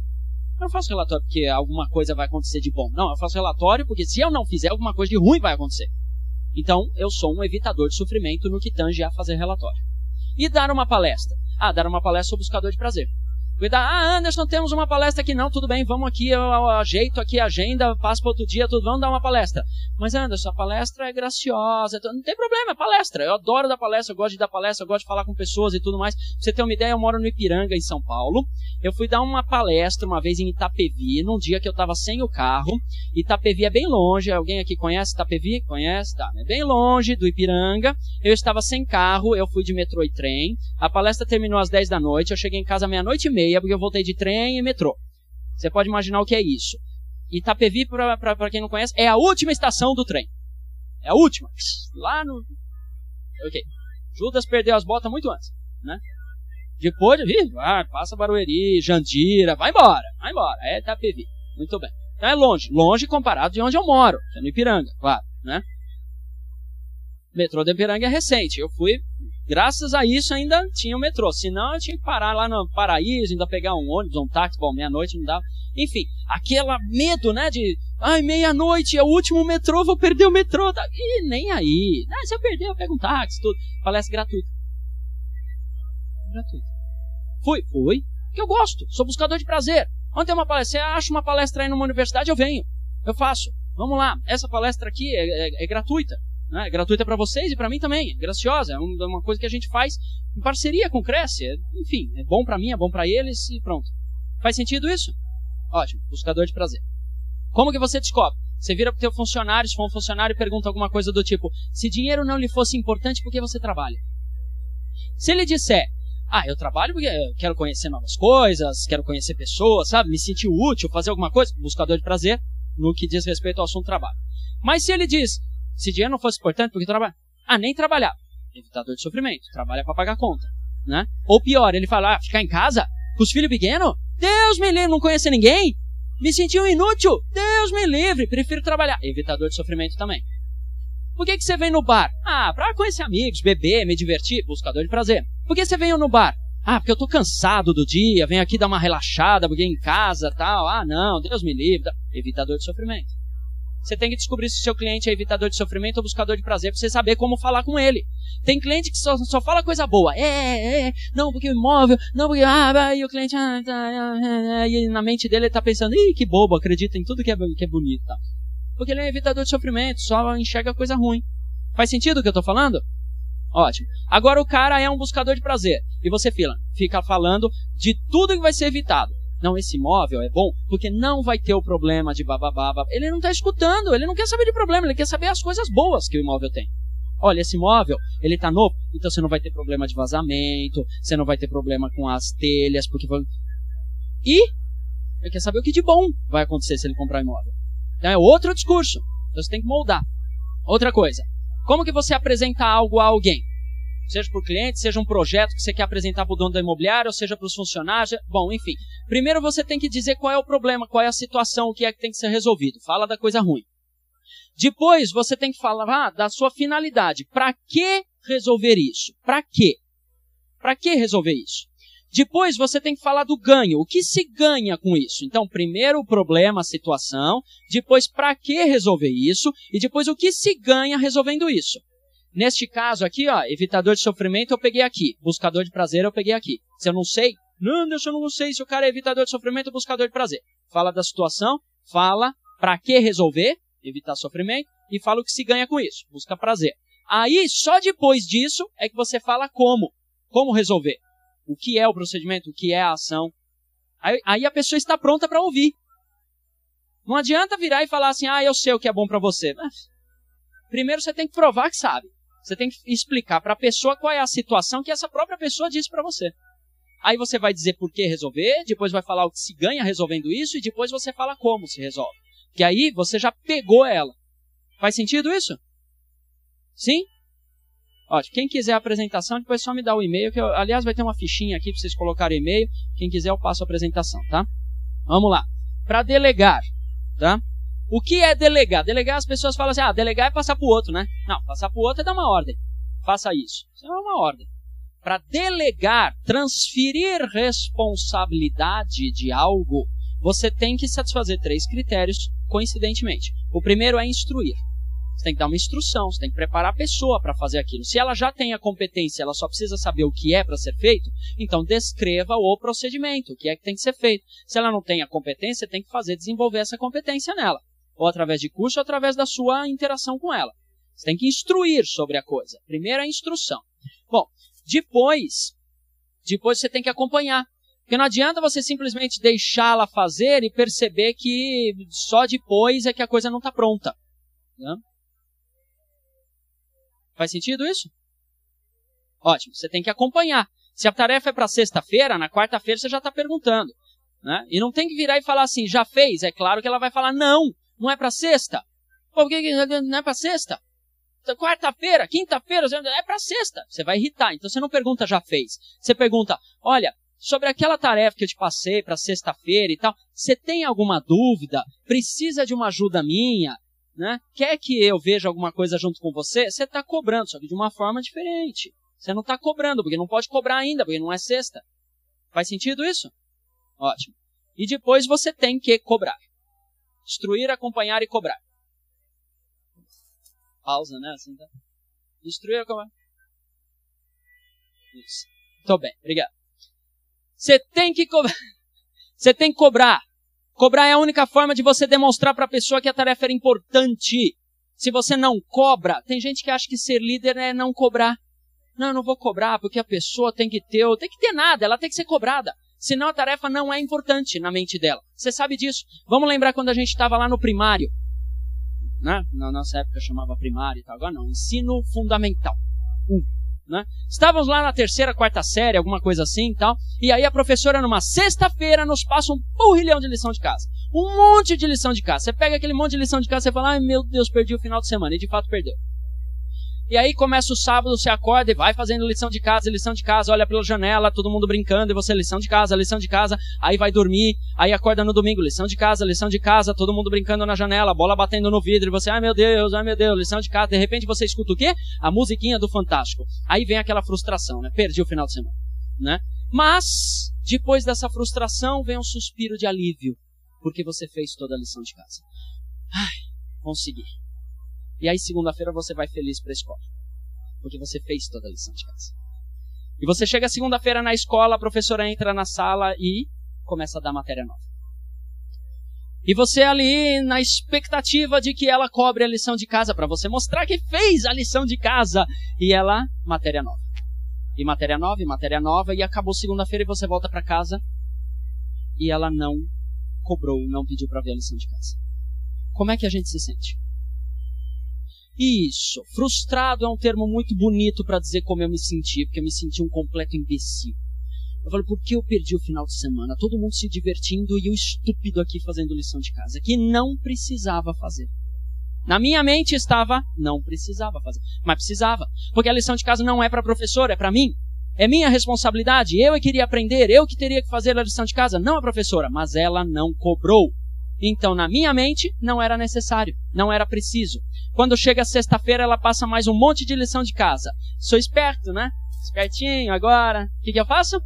Eu não faço relatório porque alguma coisa vai acontecer de bom. Não, eu faço relatório porque se eu não fizer, alguma coisa de ruim vai acontecer. Então, eu sou um evitador de sofrimento no que tange a fazer relatório. E dar uma palestra? Dar uma palestra sobre buscador de prazer. Anderson, temos uma palestra aqui. Não, tudo bem, vamos aqui, eu ajeito aqui a agenda, passo para outro dia, vamos dar uma palestra. Mas Anderson, a palestra é graciosa, não tem problema, é palestra. Eu adoro dar palestra, eu gosto de dar palestra, eu gosto de falar com pessoas e tudo mais. Pra você ter uma ideia, eu moro no Ipiranga, em São Paulo. Eu fui dar uma palestra uma vez em Itapevi, num dia que eu estava sem o carro. Itapevi é bem longe, alguém aqui conhece Itapevi? Conhece? Tá, é bem longe do Ipiranga. Eu estava sem carro, eu fui de metrô e trem. A palestra terminou às 10 da noite, eu cheguei em casa meia-noite e meia, porque eu voltei de trem e metrô. Você pode imaginar o que é isso. Itapevi, para quem não conhece, é a última estação do trem. É a última. Lá no... Ok. Judas perdeu as botas muito antes, né? Depois, passa Barueri, Jandira, vai embora. É Itapevi. Muito bem. Então é longe comparado de onde eu moro, que é no Ipiranga, claro, né? O metrô do Ipiranga é recente. Eu fui, graças a isso ainda tinha o metrô. Senão eu tinha que parar lá no Paraíso, ainda pegar um ônibus, um táxi. Bom, meia-noite não dava. Enfim, aquele medo, né, de... meia-noite é o último metrô, vou perder o metrô. E nem aí. Se eu perder, eu pego um táxi, tudo. Palestra gratuita. Fui. Porque eu gosto. Sou buscador de prazer. Onde tem uma palestra? Você acha uma palestra aí numa universidade? Eu venho. Eu faço. Vamos lá. Essa palestra aqui é gratuita. É gratuita para vocês e para mim também, é graciosa, é uma coisa que a gente faz em parceria com o Cresce, enfim, é bom para mim, é bom para eles e pronto. Faz sentido isso? Ótimo, buscador de prazer. Como que você descobre? Você vira para o teu funcionário, se for um funcionário, e pergunta alguma coisa do tipo, se dinheiro não lhe fosse importante, por que você trabalha? Se ele disser, eu trabalho porque eu quero conhecer novas coisas, quero conhecer pessoas, sabe, me sentir útil, fazer alguma coisa, buscador de prazer, no que diz respeito ao assunto trabalho. Mas se ele diz, se dinheiro não fosse importante, por que trabalha? Nem trabalhar. Evitador de sofrimento. Trabalha para pagar conta, né? Ou pior, ele fala, ficar em casa com os filhos pequenos? Deus me livre, não conhecer ninguém? Me senti um inútil? Deus me livre, prefiro trabalhar. Evitador de sofrimento também. Por que você vem no bar? Para conhecer amigos, beber, me divertir. Buscador de prazer. Por que você veio no bar? Porque eu tô cansado do dia, venho aqui dar uma relaxada, porque em casa, tal. Não, Deus me livre. Evitador de sofrimento. Você tem que descobrir se o seu cliente é evitador de sofrimento ou buscador de prazer, para você saber como falar com ele. Tem cliente que só fala coisa boa. Não, porque o imóvel, não, porque... e o cliente... e na mente dele ele está pensando, ih, que bobo, acredita em tudo que é bonito. Tá? Porque ele é evitador de sofrimento, só enxerga coisa ruim. Faz sentido o que eu estou falando? Ótimo. Agora o cara é um buscador de prazer. E você fica falando de tudo que vai ser evitado. Não, esse imóvel é bom porque não vai ter o problema de bababá. Ele não está escutando, ele não quer saber de problema, ele quer saber as coisas boas que o imóvel tem. Olha, esse imóvel, ele está novo, então você não vai ter problema de vazamento, você não vai ter problema com as telhas, porque... E ele quer saber o que de bom vai acontecer se ele comprar o imóvel. Então é outro discurso, então você tem que moldar. Outra coisa, como que você apresenta algo a alguém? Seja para o cliente, seja um projeto que você quer apresentar para o dono da imobiliária, ou seja para os funcionários. Bom, enfim. Primeiro você tem que dizer qual é o problema, qual é a situação, o que é que tem que ser resolvido. Fala da coisa ruim. Depois você tem que falar da sua finalidade. Para que resolver isso? Para quê? Para que resolver isso? Depois você tem que falar do ganho. O que se ganha com isso? Então, primeiro o problema, a situação. Depois, para que resolver isso? E depois, o que se ganha resolvendo isso? Neste caso aqui, ó, evitador de sofrimento eu peguei aqui. Buscador de prazer eu peguei aqui. Se eu não sei, eu não sei se o cara é evitador de sofrimento ou buscador de prazer. Fala da situação, fala para que resolver, evitar sofrimento, e fala o que se ganha com isso, busca prazer. Aí, só depois disso, é que você fala como. Como resolver. O que é o procedimento, o que é a ação. Aí a pessoa está pronta para ouvir. Não adianta virar e falar assim, eu sei o que é bom para você. Primeiro você tem que provar que sabe. Você tem que explicar para a pessoa qual é a situação que essa própria pessoa disse para você. Aí você vai dizer por que resolver, depois vai falar o que se ganha resolvendo isso, e depois você fala como se resolve. Que aí você já pegou ela. Faz sentido isso? Sim? Ótimo. Quem quiser a apresentação, depois só me dá o e-mail, que aliás vai ter uma fichinha aqui para vocês colocarem e-mail. Quem quiser eu passo a apresentação, tá? Vamos lá. Para delegar, tá? O que é delegar? Delegar, as pessoas falam assim, delegar é passar para o outro, né? Não, passar para o outro é dar uma ordem. Faça isso. Isso é uma ordem. Para delegar, transferir responsabilidade de algo, você tem que satisfazer 3 critérios, coincidentemente. O primeiro é instruir. Você tem que dar uma instrução, você tem que preparar a pessoa para fazer aquilo. Se ela já tem a competência, ela só precisa saber o que é para ser feito, então descreva o procedimento, o que é que tem que ser feito. Se ela não tem a competência, tem que desenvolver essa competência nela. Ou através de curso, ou através da sua interação com ela. Você tem que instruir sobre a coisa. Primeiro a instrução. Bom, depois você tem que acompanhar. Porque não adianta você simplesmente deixá-la fazer e perceber que só depois é que a coisa não está pronta. Né? Faz sentido isso? Ótimo, você tem que acompanhar. Se a tarefa é para sexta-feira, na quarta-feira você já está perguntando. Né? E não tem que virar e falar assim, já fez? É claro que ela vai falar, não é para sexta. Por que não é para sexta? Quarta-feira, quinta-feira, é para sexta. Você vai irritar. Então você não pergunta, já fez. Você pergunta, olha, sobre aquela tarefa que eu te passei para sexta-feira e tal, você tem alguma dúvida? Precisa de uma ajuda minha? Né? Quer que eu veja alguma coisa junto com você? Você está cobrando, só que de uma forma diferente. Você não está cobrando, porque não pode cobrar ainda, porque não é sexta. Faz sentido isso? Ótimo. E depois você tem que cobrar. Instruir, acompanhar e cobrar. Pausa, né? Assim, tá? Instruir, acompanhar. Isso. Muito bem, obrigado. Você tem que cobrar. Você tem que cobrar. Cobrar é a única forma de você demonstrar para a pessoa que a tarefa era importante. Se você não cobra, tem gente que acha que ser líder é não cobrar. Não, eu não vou cobrar porque a pessoa tem que ter nada, ela tem que ser cobrada. Senão a tarefa não é importante na mente dela. Você sabe disso. Vamos lembrar quando a gente estava lá no primário. Né? Na nossa época chamava primário e tal. Agora não, ensino fundamental. Né? Estávamos lá na 3ª, 4ª série, alguma coisa assim e tal. E aí a professora numa sexta-feira nos passa um porrilhão de lição de casa. Um monte de lição de casa. Você pega aquele monte de lição de casa e fala, ai meu Deus, perdi o final de semana. E de fato perdeu. E aí começa o sábado, você acorda e vai fazendo lição de casa, olha pela janela, todo mundo brincando, e você lição de casa, aí vai dormir, aí acorda no domingo, lição de casa, todo mundo brincando na janela, bola batendo no vidro, e você, ai meu Deus, lição de casa, de repente você escuta o quê? A musiquinha do Fantástico. Aí vem aquela frustração, né? Perdi o final de semana, né? Mas, depois dessa frustração, vem um suspiro de alívio, porque você fez toda a lição de casa. Ai, Consegui. E aí segunda-feira você vai feliz para a escola. Porque você fez toda a lição de casa. E você chega segunda-feira na escola, a professora entra na sala e começa a dar matéria nova. E você ali na expectativa de que ela cobre a lição de casa para você mostrar que fez a lição de casa. E ela, matéria nova. E matéria nova, e matéria nova. E acabou segunda-feira e você volta para casa. E ela não cobrou, não pediu para ver a lição de casa. Como é que a gente se sente? Isso, frustrado é um termo muito bonito para dizer como eu me senti, porque eu me senti um completo imbecil. Eu falei, por que eu perdi o final de semana? Todo mundo se divertindo e eu estúpido aqui fazendo lição de casa, que não precisava fazer. Na minha mente estava, não precisava fazer, mas precisava, porque a lição de casa não é para a professora, é para mim. É minha responsabilidade, eu que queria aprender, eu que teria que fazer a lição de casa, não a professora, mas ela não cobrou. Então, na minha mente, não era necessário, não era preciso. Quando chega sexta-feira, ela passa mais um monte de lição de casa. Sou esperto, né? Espertinho agora. O que eu faço?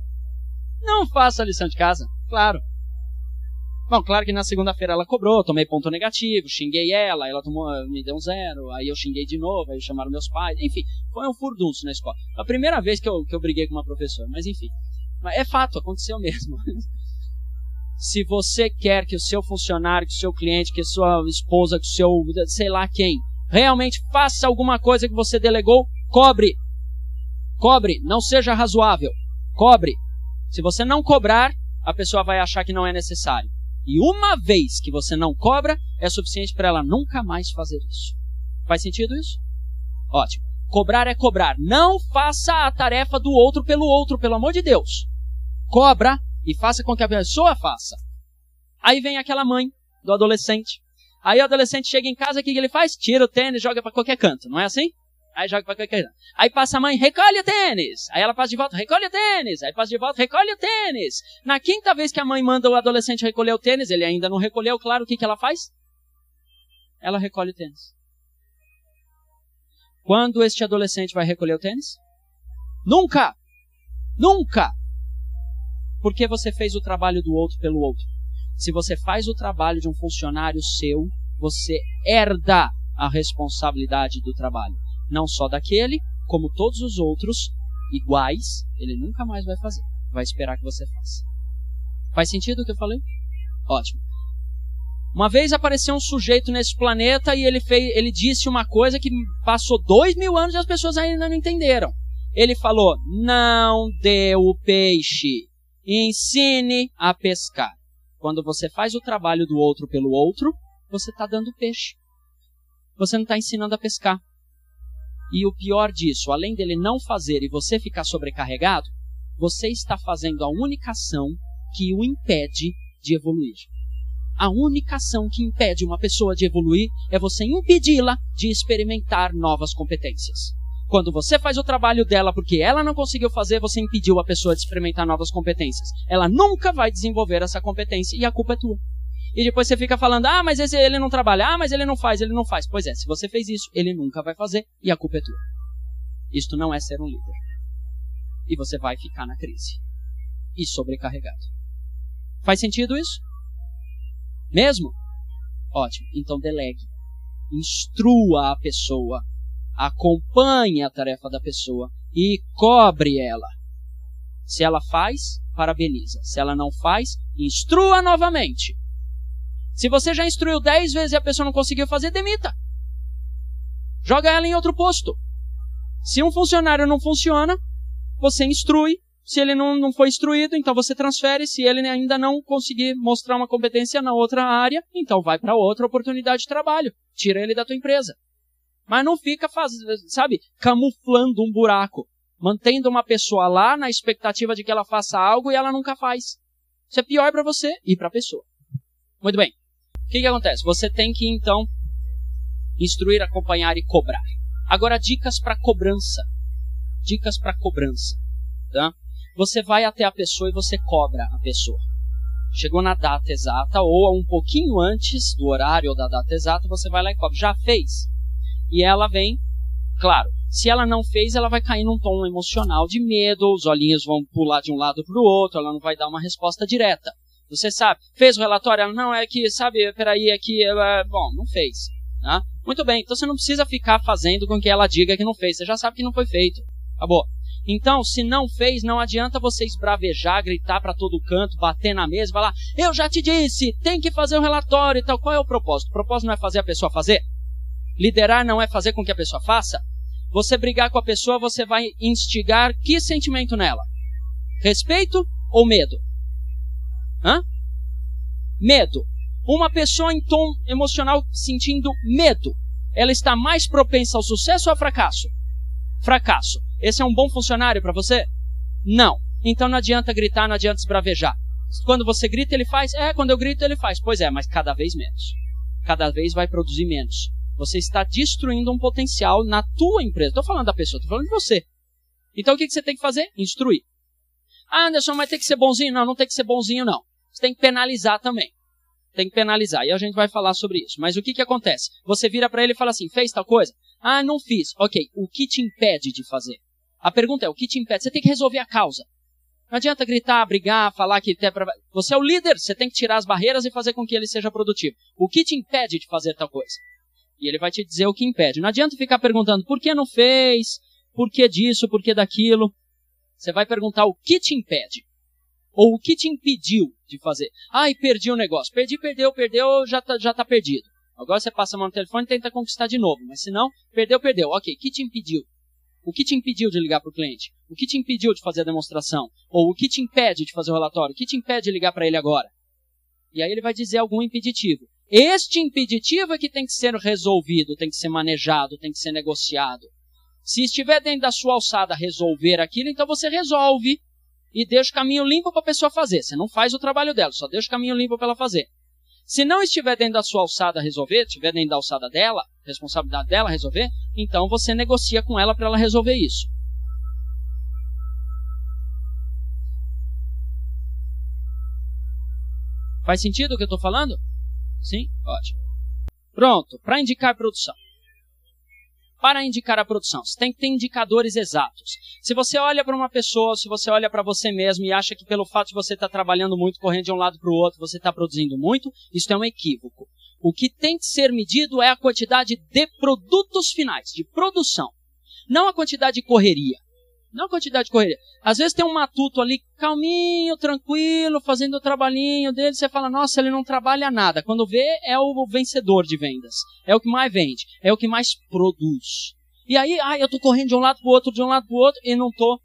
Não faço a lição de casa, claro. Bom, claro que na segunda-feira ela cobrou, tomei ponto negativo, xinguei ela me deu um 0, aí eu xinguei de novo, aí chamaram meus pais, enfim, foi um furdunço na escola. A primeira vez que eu briguei com uma professora, mas enfim. Mas é fato, aconteceu mesmo. Se você quer que o seu funcionário, que o seu cliente, que a sua esposa, que o seu, sei lá quem, realmente faça alguma coisa que você delegou, cobre. Cobre, não seja razoável. Cobre. Se você não cobrar, a pessoa vai achar que não é necessário. E uma vez que você não cobra, é suficiente para ela nunca mais fazer isso. Faz sentido isso? Ótimo. Cobrar é cobrar. Não faça a tarefa do outro, pelo amor de Deus. Cobra e faça com que a pessoa faça. Aí vem aquela mãe do adolescente. Aí o adolescente chega em casa, o que ele faz? Tira o tênis, joga para qualquer canto, não é assim? Aí joga para qualquer canto. Aí passa a mãe, recolhe o tênis. Aí ela passa de volta, recolhe o tênis. Aí passa de volta, recolhe o tênis. Na quinta vez que a mãe manda o adolescente recolher o tênis, ele ainda não recolheu, claro, o que ela faz? Ela recolhe o tênis. Quando este adolescente vai recolher o tênis? Nunca! Nunca! Porque você fez o trabalho do outro pelo outro. Se você faz o trabalho de um funcionário seu, você herda a responsabilidade do trabalho. Não só daquele, como todos os outros, iguais, ele nunca mais vai fazer. Vai esperar que você faça. Faz sentido o que eu falei? Ótimo. Uma vez apareceu um sujeito nesse planeta e ele disse uma coisa que passou 2000 anos e as pessoas ainda não entenderam. Ele falou, não dê o peixe. Ensine a pescar. Quando você faz o trabalho do outro pelo outro, você está dando peixe. Você não está ensinando a pescar. E o pior disso, além dele não fazer e você ficar sobrecarregado, você está fazendo a única ação que o impede de evoluir. A única ação que impede uma pessoa de evoluir é você impedi-la de experimentar novas competências. Quando você faz o trabalho dela porque ela não conseguiu fazer, você impediu a pessoa de experimentar novas competências. Ela nunca vai desenvolver essa competência e a culpa é tua. E depois você fica falando, mas ele não trabalha, mas ele não faz. Pois é, se você fez isso, ele nunca vai fazer e a culpa é tua. Isto não é ser um líder. E você vai ficar na crise. E sobrecarregado. Faz sentido isso? Mesmo? Ótimo. Então delegue. Instrua a pessoa. Acompanhe a tarefa da pessoa e cobre ela. Se ela faz, parabeniza. Se ela não faz, instrua novamente. Se você já instruiu 10 vezes e a pessoa não conseguiu fazer, demita. Joga ela em outro posto. Se um funcionário não funciona, você instrui. Se ele não foi instruído, então você transfere. Se ele ainda não conseguir mostrar uma competência na outra área, então vai para outra oportunidade de trabalho. Tira ele da tua empresa. Mas não fica, camuflando um buraco. Mantendo uma pessoa lá na expectativa de que ela faça algo e ela nunca faz. Isso é pior para você e para a pessoa. Muito bem. O que acontece? Você tem que, então, instruir, acompanhar e cobrar. Agora, dicas para cobrança. Dicas para cobrança. Tá? Você vai até a pessoa e você cobra a pessoa. Chegou na data exata ou um pouquinho antes do horário ou da data exata, você vai lá e cobra. Já fez? E ela vem, claro, se ela não fez, ela vai cair num tom emocional de medo, os olhinhos vão pular de um lado para o outro, ela não vai dar uma resposta direta. Você sabe, fez o relatório? Ela, não, é que, bom, não fez. Tá? Muito bem, então você não precisa ficar fazendo com que ela diga que não fez. Você já sabe que não foi feito. Acabou. Então, se não fez, não adianta você esbravejar, gritar para todo canto, bater na mesa, falar, eu já te disse, tem que fazer um relatório e tal. Qual é o propósito? O propósito não é fazer a pessoa fazer? Liderar não é fazer com que a pessoa faça? Você brigar com a pessoa, você vai instigar que sentimento nela? Respeito ou medo? Hã? Medo. Uma pessoa em tom emocional sentindo medo, ela está mais propensa ao sucesso ou ao fracasso? Fracasso. Esse é um bom funcionário para você? Não. Então não adianta gritar, não adianta esbravejar. Quando você grita, ele faz? Quando eu grito, ele faz. Pois é, mas cada vez menos. Cada vez vai produzir menos. Você está destruindo um potencial na tua empresa. Estou falando da pessoa, estou falando de você. Então o que você tem que fazer? Instruir. Ah, Anderson, mas tem que ser bonzinho? Não, não tem que ser bonzinho, não. Você tem que penalizar também. Tem que penalizar. E a gente vai falar sobre isso. Mas o que acontece? Você vira para ele e fala assim, fez tal coisa? Ah, não fiz. Ok, o que te impede de fazer? A pergunta é, o que te impede? Você tem que resolver a causa. Não adianta gritar, brigar, falar que... Você é o líder, você tem que tirar as barreiras e fazer com que ele seja produtivo. O que te impede de fazer tal coisa? E ele vai te dizer o que impede. Não adianta ficar perguntando, por que não fez? Por que disso? Por que daquilo? Você vai perguntar o que te impede. Ou o que te impediu de fazer. Ai, perdi o negócio. Perdeu, já tá perdido. Agora você passa a mão no telefone e tenta conquistar de novo. Mas se não, perdeu. Ok, o que te impediu? O que te impediu de ligar para o cliente? O que te impediu de fazer a demonstração? Ou o que te impede de fazer o relatório? O que te impede de ligar para ele agora? E aí ele vai dizer algum impeditivo. Este impeditivo é que tem que ser resolvido, tem que ser manejado, tem que ser negociado. Se estiver dentro da sua alçada resolver aquilo, então você resolve e deixa o caminho limpo para a pessoa fazer. Você não faz o trabalho dela, só deixa o caminho limpo para ela fazer. Se não estiver dentro da sua alçada resolver, estiver dentro da alçada dela, responsabilidade dela resolver, então você negocia com ela para ela resolver isso. Faz sentido o que eu estou falando? Sim? Ótimo. Pronto, para indicar produção. Para indicar a produção, você tem que ter indicadores exatos. Se você olha para uma pessoa, se você olha para você mesmo e acha que pelo fato de você estar trabalhando muito, correndo de um lado para o outro, você está produzindo muito, isso é um equívoco. O que tem que ser medido é a quantidade de produtos finais, de produção. Não a quantidade de correria. Não a quantidade de correria. Às vezes tem um matuto ali, calminho, tranquilo, fazendo o trabalhinho dele, você fala, nossa, ele não trabalha nada. Quando vê, é o vencedor de vendas. É o que mais vende. É o que mais produz. E aí, eu estou correndo de um lado para o outro, e não estou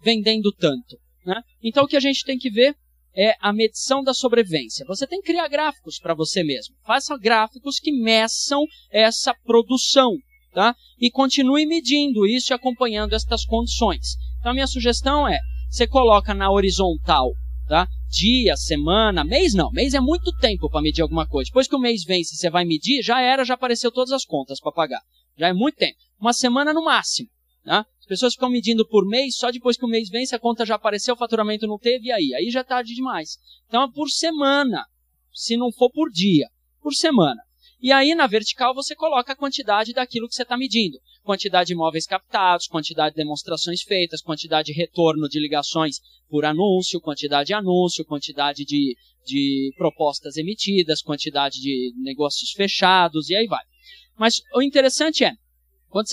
vendendo tanto. Né? Então o que a gente tem que ver é a medição da sobrevivência. Você tem que criar gráficos para você mesmo. Faça gráficos que meçam essa produção. Tá? E continue medindo isso e acompanhando estas condições. Então a minha sugestão é, você coloca na horizontal, tá? Dia, semana, mês não. Mês é muito tempo para medir alguma coisa. Depois que o mês vence, você vai medir, já apareceu todas as contas para pagar. Já é muito tempo. Uma semana no máximo. Tá? As pessoas ficam medindo por mês, só depois que o mês vence, a conta já apareceu, o faturamento não teve, e aí? Aí já é tarde demais. Então é por semana, se não for por dia, por semana. E aí, na vertical, você coloca a quantidade daquilo que você está medindo. Quantidade de imóveis captados, quantidade de demonstrações feitas, quantidade de retorno de ligações por anúncio, quantidade de propostas emitidas, quantidade de negócios fechados, e aí vai. Mas o interessante é, quando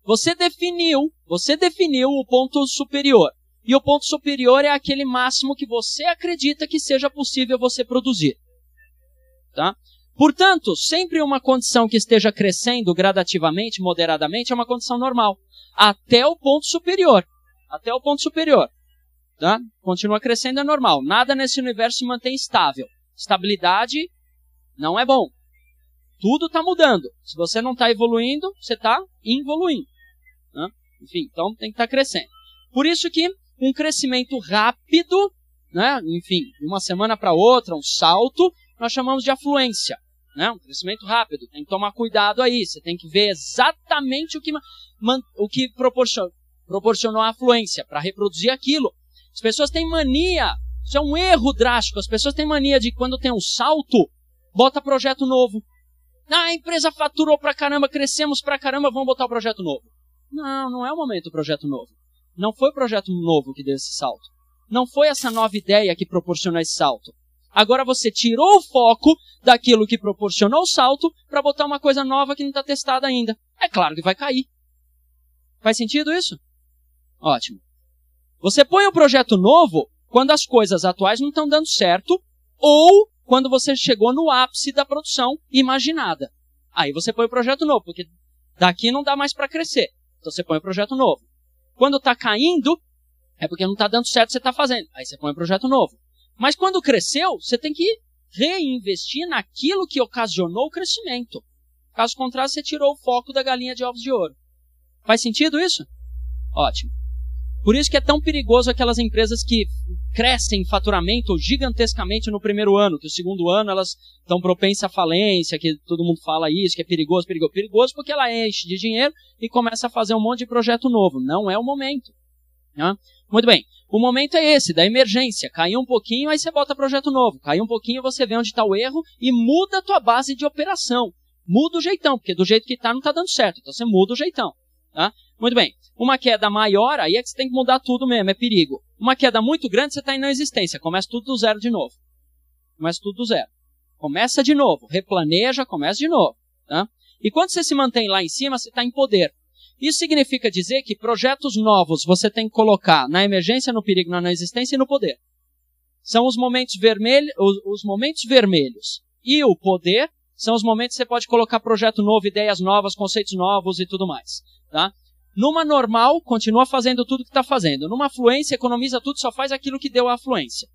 você definiu o ponto superior. E o ponto superior é aquele máximo que você acredita que seja possível você produzir. Tá? Portanto, sempre uma condição que esteja crescendo gradativamente, moderadamente, é uma condição normal. Até o ponto superior. Até o ponto superior. Tá? Continua crescendo, é normal. Nada nesse universo se mantém estável. Estabilidade não é bom. Tudo está mudando. Se você não está evoluindo, você está involuindo. Né? Enfim, então tem que estar crescendo. Por isso que um crescimento rápido, né? Enfim, de uma semana para outra, um salto, nós chamamos de afluência. Né? Um crescimento rápido. Tem que tomar cuidado aí. Você tem que ver exatamente o que proporcionou a afluência para reproduzir aquilo. As pessoas têm mania, isso é um erro drástico, as pessoas têm mania de quando tem um salto, bota projeto novo. A empresa faturou pra caramba, crescemos pra caramba, vamos botar o projeto novo. Não é o momento do projeto novo. Não foi o projeto novo que deu esse salto. Não foi essa nova ideia que proporcionou esse salto. Agora você tirou o foco daquilo que proporcionou o salto para botar uma coisa nova que não está testada ainda. É claro que vai cair. Faz sentido isso? Ótimo. Você põe um projeto novo quando as coisas atuais não estão dando certo ou quando você chegou no ápice da produção imaginada. Aí você põe o projeto novo, porque daqui não dá mais para crescer. Então você põe o projeto novo. Quando está caindo, é porque não está dando certo o que você está fazendo. Aí você põe o projeto novo. Mas quando cresceu, você tem que reinvestir naquilo que ocasionou o crescimento. Caso contrário, você tirou o foco da galinha de ovos de ouro. Faz sentido isso? Ótimo. Por isso que é tão perigoso aquelas empresas que crescem em faturamento gigantescamente no primeiro ano, que o segundo ano elas estão propensas à falência, que todo mundo fala isso, que é perigoso, perigoso. Perigoso porque ela enche de dinheiro e começa a fazer um monte de projeto novo. Não é o momento. Né? Muito bem. O momento é esse, da emergência. Caiu um pouquinho, aí você bota projeto novo. Caiu um pouquinho, você vê onde está o erro e muda a tua base de operação. Muda o jeitão, porque do jeito que está não está dando certo. Então você muda o jeitão. Tá? Muito bem. Uma queda maior, aí é que você tem que mudar tudo mesmo, é perigo. Uma queda muito grande, você está em não existência. Começa tudo do zero de novo. Começa tudo do zero. Começa de novo. Replaneja, começa de novo. Tá? E quando você se mantém lá em cima, você está em poder. Isso significa dizer que projetos novos você tem que colocar na emergência, no perigo, na não existência e no poder. São os momentos vermelhos, os momentos vermelhos. E o poder são os momentos que você pode colocar projeto novo, ideias novas, conceitos novos e tudo mais. Tá? Numa normal, continua fazendo tudo que está fazendo. Numa fluência, economiza tudo, só faz aquilo que deu a fluência.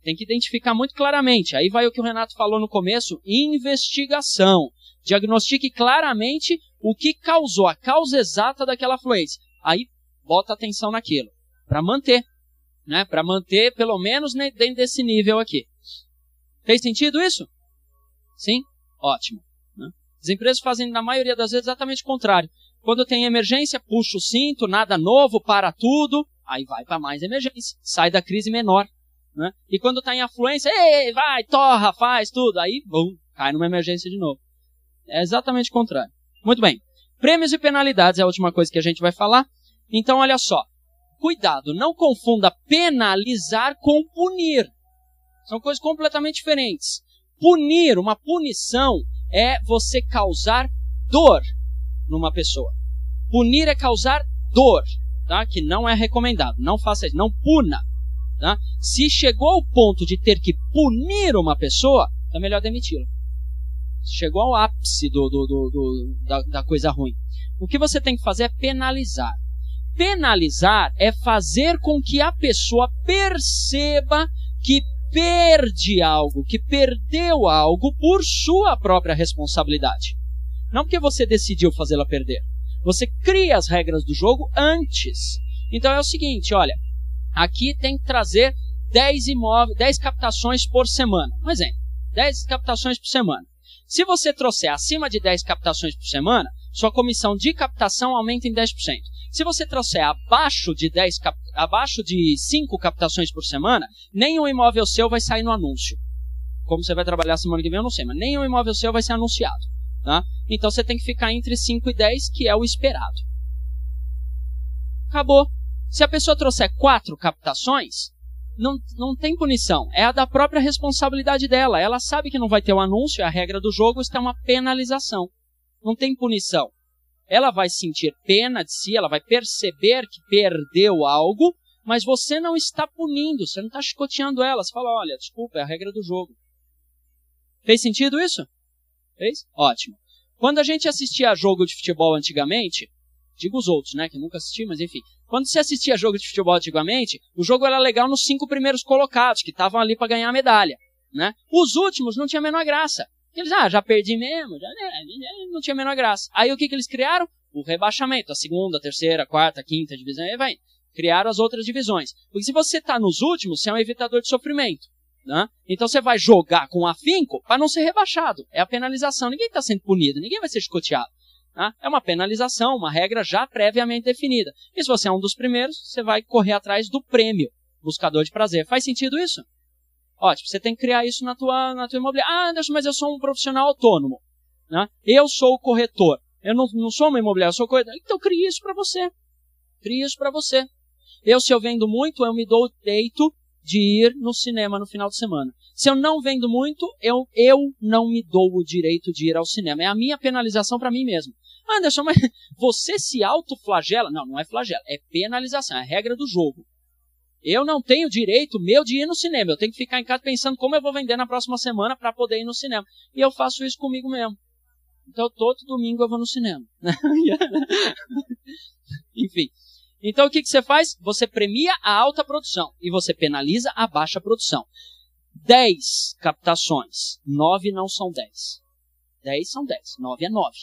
Tem que identificar muito claramente. Aí vai o que o Renato falou no começo, investigação. Diagnostique claramente o que causou, a causa exata daquela fluência. Aí, bota atenção naquilo. Para manter. Né? Para manter, pelo menos, dentro desse nível aqui. Fez sentido isso? Sim? Ótimo. Né? As empresas fazem, na maioria das vezes, exatamente o contrário. Quando tem emergência, puxa o cinto, nada novo, para tudo. Aí vai para mais emergência. Sai da crise menor. Né? E quando está em afluência, ei, vai, torra, faz tudo. Aí, bum, cai numa emergência de novo. É exatamente o contrário. Muito bem. Prêmios e penalidades é a última coisa que a gente vai falar. Então, olha só. Cuidado, não confunda penalizar com punir. São coisas completamente diferentes. Punir, uma punição, é você causar dor numa pessoa. Punir é causar dor, tá? Que não é recomendado. Não faça isso, não puna. Tá? Se chegou ao ponto de ter que punir uma pessoa, é melhor demiti-la. Chegou ao ápice da coisa ruim. O que você tem que fazer é penalizar. Penalizar é fazer com que a pessoa perceba que perde algo, que perdeu algo por sua própria responsabilidade. Não porque você decidiu fazê-la perder. Você cria as regras do jogo antes. Então é o seguinte, olha, aqui tem que trazer 10 captações por semana. Um exemplo, 10 captações por semana. Se você trouxer acima de 10 captações por semana, sua comissão de captação aumenta em 10%. Se você trouxer abaixo de 5 captações por semana, nenhum imóvel seu vai sair no anúncio. Como você vai trabalhar semana que vem, eu não sei, mas nenhum imóvel seu vai ser anunciado. Tá? Então você tem que ficar entre 5 e 10, que é o esperado. Acabou. Se a pessoa trouxer 4 captações, não tem punição. É a da própria responsabilidade dela. Ela sabe que não vai ter o anúncio, é a regra do jogo, isso é uma penalização. Não tem punição. Ela vai sentir pena de si, ela vai perceber que perdeu algo, mas você não está punindo, você não está chicoteando ela. Você fala, olha, desculpa, é a regra do jogo. Fez sentido isso? Fez? Ótimo. Quando a gente assistia a jogo de futebol antigamente, digo os outros, né, que eu nunca assisti, mas enfim. Quando você assistia a jogo de futebol antigamente, o jogo era legal nos 5 primeiros colocados, que estavam ali para ganhar a medalha. Né? Os últimos não tinha a menor graça. Eles, já perdi mesmo, não tinha a menor graça. Aí o que eles criaram? O rebaixamento, a segunda, terceira, quarta, quinta divisão, aí vai. Criaram as outras divisões. Porque se você está nos últimos, você é um evitador de sofrimento. Né? Então você vai jogar com afinco para não ser rebaixado. É a penalização. Ninguém está sendo punido, ninguém vai ser chicoteado. Né? É uma penalização, uma regra já previamente definida. E se você é um dos primeiros, você vai correr atrás do prêmio, buscador de prazer. Faz sentido isso? Ótimo, você tem que criar isso na tua imobiliária. Ah, Anderson, mas eu sou um profissional autônomo. Né? Eu sou o corretor. Eu não sou uma imobiliária, eu sou o corretor. Então crie isso para você. Crie isso para você. Se eu vendo muito, eu me dou o direito de ir no cinema no final de semana. Se eu não vendo muito, eu não me dou o direito de ir ao cinema. É a minha penalização para mim mesmo. Anderson, mas você se autoflagela? Não, não é flagela, é penalização, é a regra do jogo. Eu não tenho direito meu de ir no cinema. Eu tenho que ficar em casa pensando como eu vou vender na próxima semana para poder ir no cinema. E eu faço isso comigo mesmo. Então, todo domingo eu vou no cinema. Enfim. Então, o que você faz? Você premia a alta produção e você penaliza a baixa produção. 10 captações. 9 não são 10. 10 são 10. 9 é 9.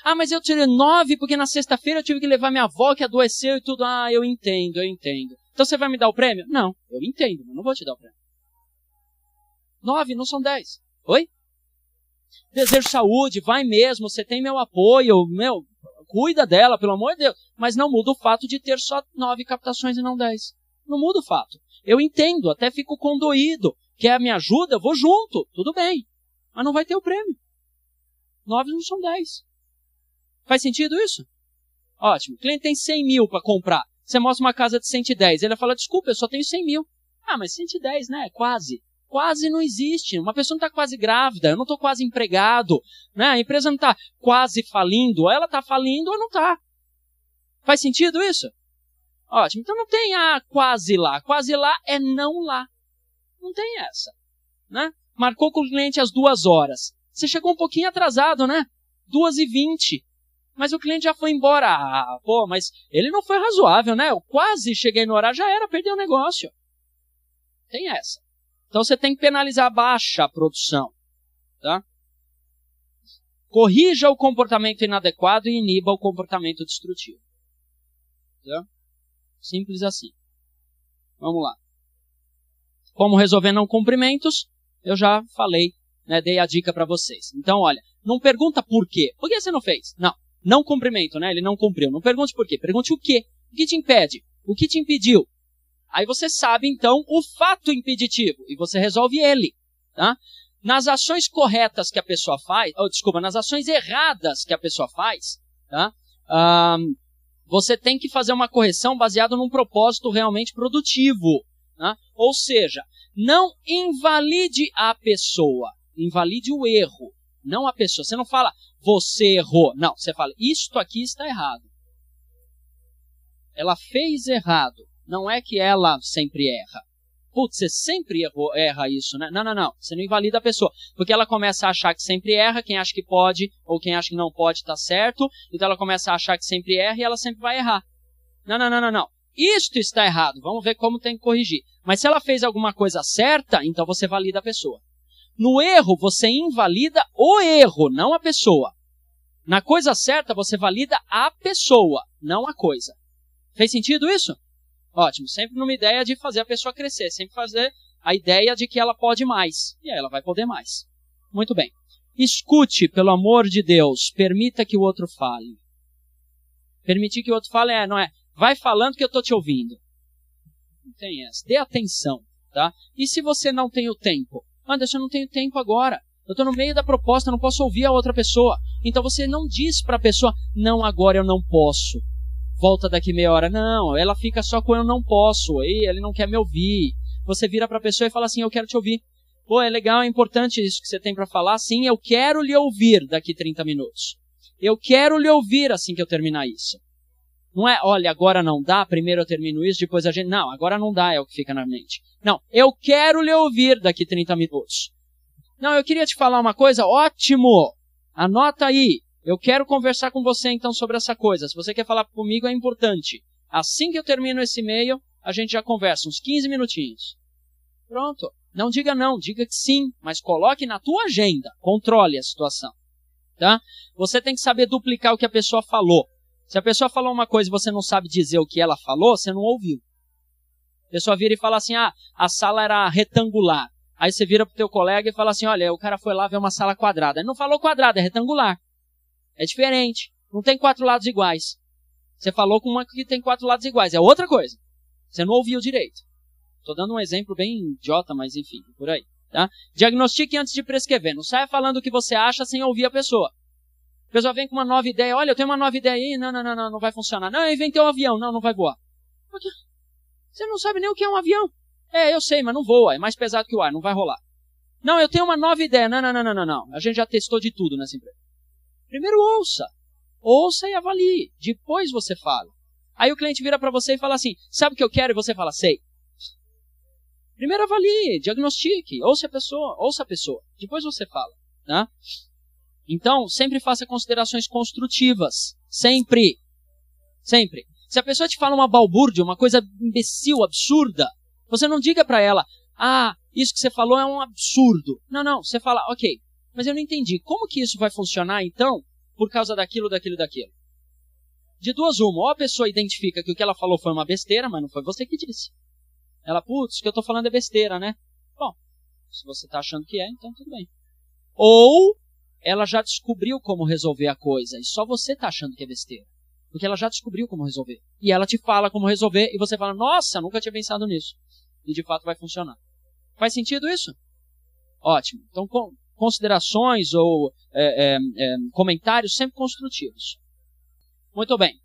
Ah, mas eu tirei 9 porque na sexta-feira eu tive que levar minha avó que adoeceu e tudo. Ah, eu entendo. Então, você vai me dar o prêmio? Não, eu entendo, mas não vou te dar o prêmio. 9 não são 10. Oi? Desejo saúde, vai mesmo, você tem meu apoio, cuida dela, pelo amor de Deus. Mas não muda o fato de ter só 9 captações e não 10. Não muda o fato. Eu entendo, até fico condoído. Quer me ajuda? Eu vou junto, tudo bem. Mas não vai ter o prêmio. 9 não são 10. Faz sentido isso? Ótimo. O cliente tem 100 mil para comprar. Você mostra uma casa de 110. Ele fala, desculpa, eu só tenho 100 mil. Ah, mas 110, né? Quase. Quase não existe. Uma pessoa não está quase grávida, eu não estou quase empregado, né? A empresa não está quase falindo, ou ela está falindo ou não está. Faz sentido isso? Ótimo. Então não tem quase lá. Quase lá é não lá. Não tem essa. Né? Marcou com o cliente às 2 horas. Você chegou um pouquinho atrasado, né? 2h20. Mas o cliente já foi embora. Ah, pô, mas ele não foi razoável, né? Eu quase cheguei no horário, já era, perdeu o negócio. Tem essa. Então você tem que penalizar a baixa produção. Tá? Corrija o comportamento inadequado e iniba o comportamento destrutivo. Tá? Simples assim. Vamos lá. Como resolver não cumprimentos? Eu já falei, né, dei a dica para vocês. Então, olha, não pergunta por quê. Por que você não fez? Não cumprimento, né? Ele não cumpriu. Não pergunte por quê. Pergunte o quê. O que te impede? O que te impediu? Aí você sabe, então, o fato impeditivo. E você resolve ele. Tá? Nas ações corretas que a pessoa faz... nas ações erradas que a pessoa faz... Tá? Você tem que fazer uma correção baseada num propósito realmente produtivo. Tá? Ou seja, não invalide a pessoa. Invalide o erro. Não a pessoa. Você não fala, você errou. Não, você fala, isto aqui está errado. Ela fez errado. Não é que ela sempre erra. Putz, você sempre erra isso, né? Não. Você não invalida a pessoa. Porque ela começa a achar que sempre erra, quem acha que pode ou quem acha que não pode está certo. Então ela começa a achar que sempre erra e ela sempre vai errar. Não. Isto está errado. Vamos ver como tem que corrigir. Mas se ela fez alguma coisa certa, então você valida a pessoa. No erro, você invalida o erro, não a pessoa. Na coisa certa, você valida a pessoa, não a coisa. Fez sentido isso? Ótimo. Sempre numa ideia de fazer a pessoa crescer. Sempre fazer a ideia de que ela pode mais. E aí ela vai poder mais. Muito bem. Escute, pelo amor de Deus. Permita que o outro fale. Permitir que o outro fale não é. Vai falando que eu estou te ouvindo. Não tem essa. Dê atenção. Tá? E se você não tem o tempo? Anderson, eu não tenho tempo agora. Eu estou no meio da proposta, eu não posso ouvir a outra pessoa. Então você não diz para a pessoa, não, agora eu não posso. Volta daqui meia hora. Não, ela fica só com eu não posso. E ele não quer me ouvir. Você vira para a pessoa e fala assim, eu quero te ouvir. Pô, é legal, é importante isso que você tem para falar. Sim, eu quero lhe ouvir daqui 30 minutos. Eu quero lhe ouvir assim que eu terminar isso. Não é, olha, agora não dá, primeiro eu termino isso, depois a gente... Não, agora não dá, é o que fica na mente. Não, eu quero lhe ouvir daqui 30 minutos. Não, eu queria te falar uma coisa, ótimo! Anota aí. Eu quero conversar com você então sobre essa coisa. Se você quer falar comigo, é importante. Assim que eu termino esse e-mail, a gente já conversa, uns 15 minutinhos. Pronto. Não diga não, diga que sim, mas coloque na tua agenda. Controle a situação. Tá? Você tem que saber duplicar o que a pessoa falou. Se a pessoa falou uma coisa e você não sabe dizer o que ela falou, você não ouviu. A pessoa vira e fala assim, a sala era retangular. Aí você vira pro teu colega e fala assim, olha, o cara foi lá ver uma sala quadrada. Ele não falou quadrada, é retangular. É diferente. Não tem 4 lados iguais. Você falou com uma que tem 4 lados iguais. É outra coisa. Você não ouviu direito. Estou dando um exemplo bem idiota, mas enfim, por aí. Tá? Diagnostique antes de prescrever. Não saia falando o que você acha sem ouvir a pessoa. A pessoa vem com uma nova ideia. Olha, eu tenho uma nova ideia aí. Não, não vai funcionar. Não, eu inventei um avião. Não vai voar. Você não sabe nem o que é um avião. Eu sei, mas não voa, é mais pesado que o ar, não vai rolar. Não, eu tenho uma nova ideia. Não. A gente já testou de tudo nessa empresa. Primeiro ouça. Ouça e avalie. Depois você fala. Aí o cliente vira para você e fala assim, sabe o que eu quero? E você fala, sei. Primeiro avalie, diagnostique, ouça a pessoa. Depois você fala. Né? Então, sempre faça considerações construtivas. Sempre. Se a pessoa te fala uma balbúrdia, uma coisa imbecil, absurda, você não diga para ela, isso que você falou é um absurdo. Não, você fala, ok, mas eu não entendi. Como que isso vai funcionar, então, por causa daquilo? De duas uma, ou a pessoa identifica que o que ela falou foi uma besteira, mas não foi você que disse. Ela, putz, o que eu tô falando é besteira, né? Bom, se você tá achando que é, então tudo bem. Ou ela já descobriu como resolver a coisa, e só você tá achando que é besteira. Porque ela já descobriu como resolver. E ela te fala como resolver, e você fala, nossa, nunca tinha pensado nisso. E de fato vai funcionar. Faz sentido isso? Ótimo. Então, considerações ou comentários sempre construtivos. Muito bem.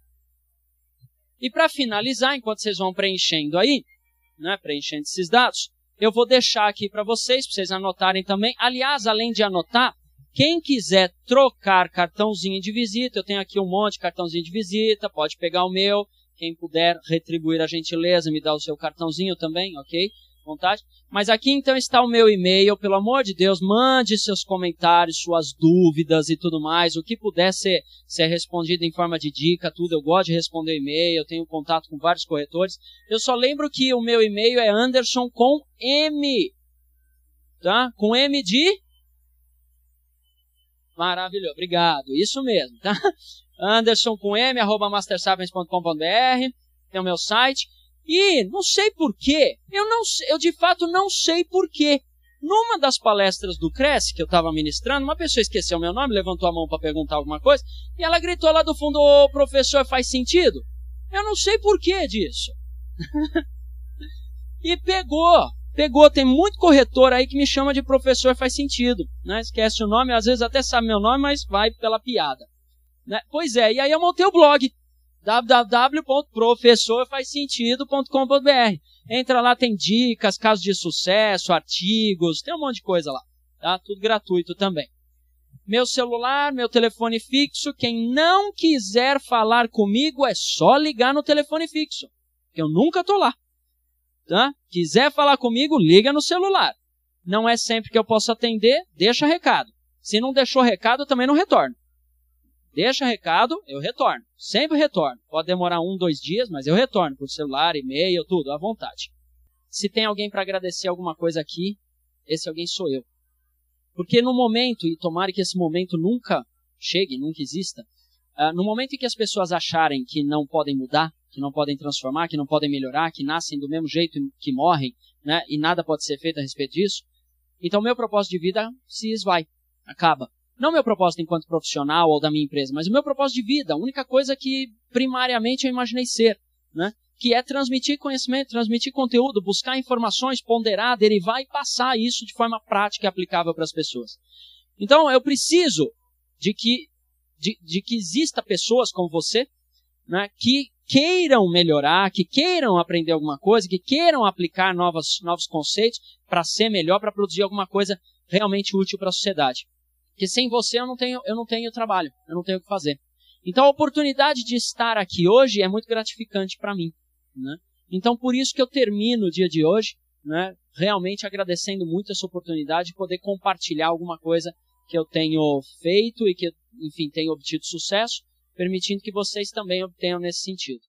E para finalizar, enquanto vocês vão preenchendo aí, né, preenchendo esses dados, eu vou deixar aqui para vocês anotarem também. Aliás, além de anotar, quem quiser trocar cartãozinho de visita, eu tenho aqui um monte de cartãozinho de visita, pode pegar o meu. Quem puder retribuir a gentileza, me dá o seu cartãozinho também, ok? Vontade. Mas aqui então está o meu e-mail, pelo amor de Deus, mande seus comentários, suas dúvidas e tudo mais, o que puder ser respondido em forma de dica, tudo, eu gosto de responder e-mail, eu tenho contato com vários corretores, eu só lembro que o meu e-mail é Anderson com M, tá? Com M de... Maravilhoso, obrigado, isso mesmo, tá? Anderson com M, @mastersapiens.com.br, tem o meu site. E não sei porquê, eu de fato não sei porquê. Numa das palestras do Cresce que eu estava ministrando, uma pessoa esqueceu meu nome, levantou a mão para perguntar alguma coisa, e ela gritou lá do fundo, ô professor, faz sentido? Eu não sei porquê disso. E pegou, tem muito corretor aí que me chama de professor faz sentido. Né? Esquece o nome, às vezes até sabe meu nome, mas vai pela piada. Né? Pois é, e aí eu montei o blog. www.professorfazsentido.com.br. Entra lá, tem dicas, casos de sucesso, artigos, tem um monte de coisa lá, tá? Tudo gratuito também. Meu celular, meu telefone fixo, quem não quiser falar comigo é só ligar no telefone fixo, que eu nunca tô lá, tá? Quiser falar comigo, liga no celular. Não é sempre que eu posso atender, deixa recado. Se não deixou recado, eu também não retorno. Deixa recado, eu retorno. Sempre retorno. Pode demorar 1, 2 dias, mas eu retorno por celular, e-mail, tudo, à vontade. Se tem alguém para agradecer alguma coisa aqui, esse alguém sou eu. Porque no momento, e tomara que esse momento nunca chegue, nunca exista, no momento em que as pessoas acharem que não podem mudar, que não podem transformar, que não podem melhorar, que nascem do mesmo jeito que morrem, né, e nada pode ser feito a respeito disso, então meu propósito de vida se esvai, acaba. Não meu propósito enquanto profissional ou da minha empresa, mas o meu propósito de vida, a única coisa que primariamente eu imaginei ser, né? Que é transmitir conhecimento, transmitir conteúdo, buscar informações, ponderar, derivar e passar isso de forma prática e aplicável para as pessoas. Então eu preciso de que exista pessoas como você, né, que queiram melhorar, que queiram aprender alguma coisa, que queiram aplicar novos conceitos para ser melhor, para produzir alguma coisa realmente útil para a sociedade. Porque sem você eu não tenho trabalho, eu não tenho o que fazer. Então a oportunidade de estar aqui hoje é muito gratificante para mim. Né? Então por isso que eu termino o dia de hoje, né, realmente agradecendo muito essa oportunidade de poder compartilhar alguma coisa que eu tenho feito e que, enfim, tenho obtido sucesso, permitindo que vocês também obtenham nesse sentido.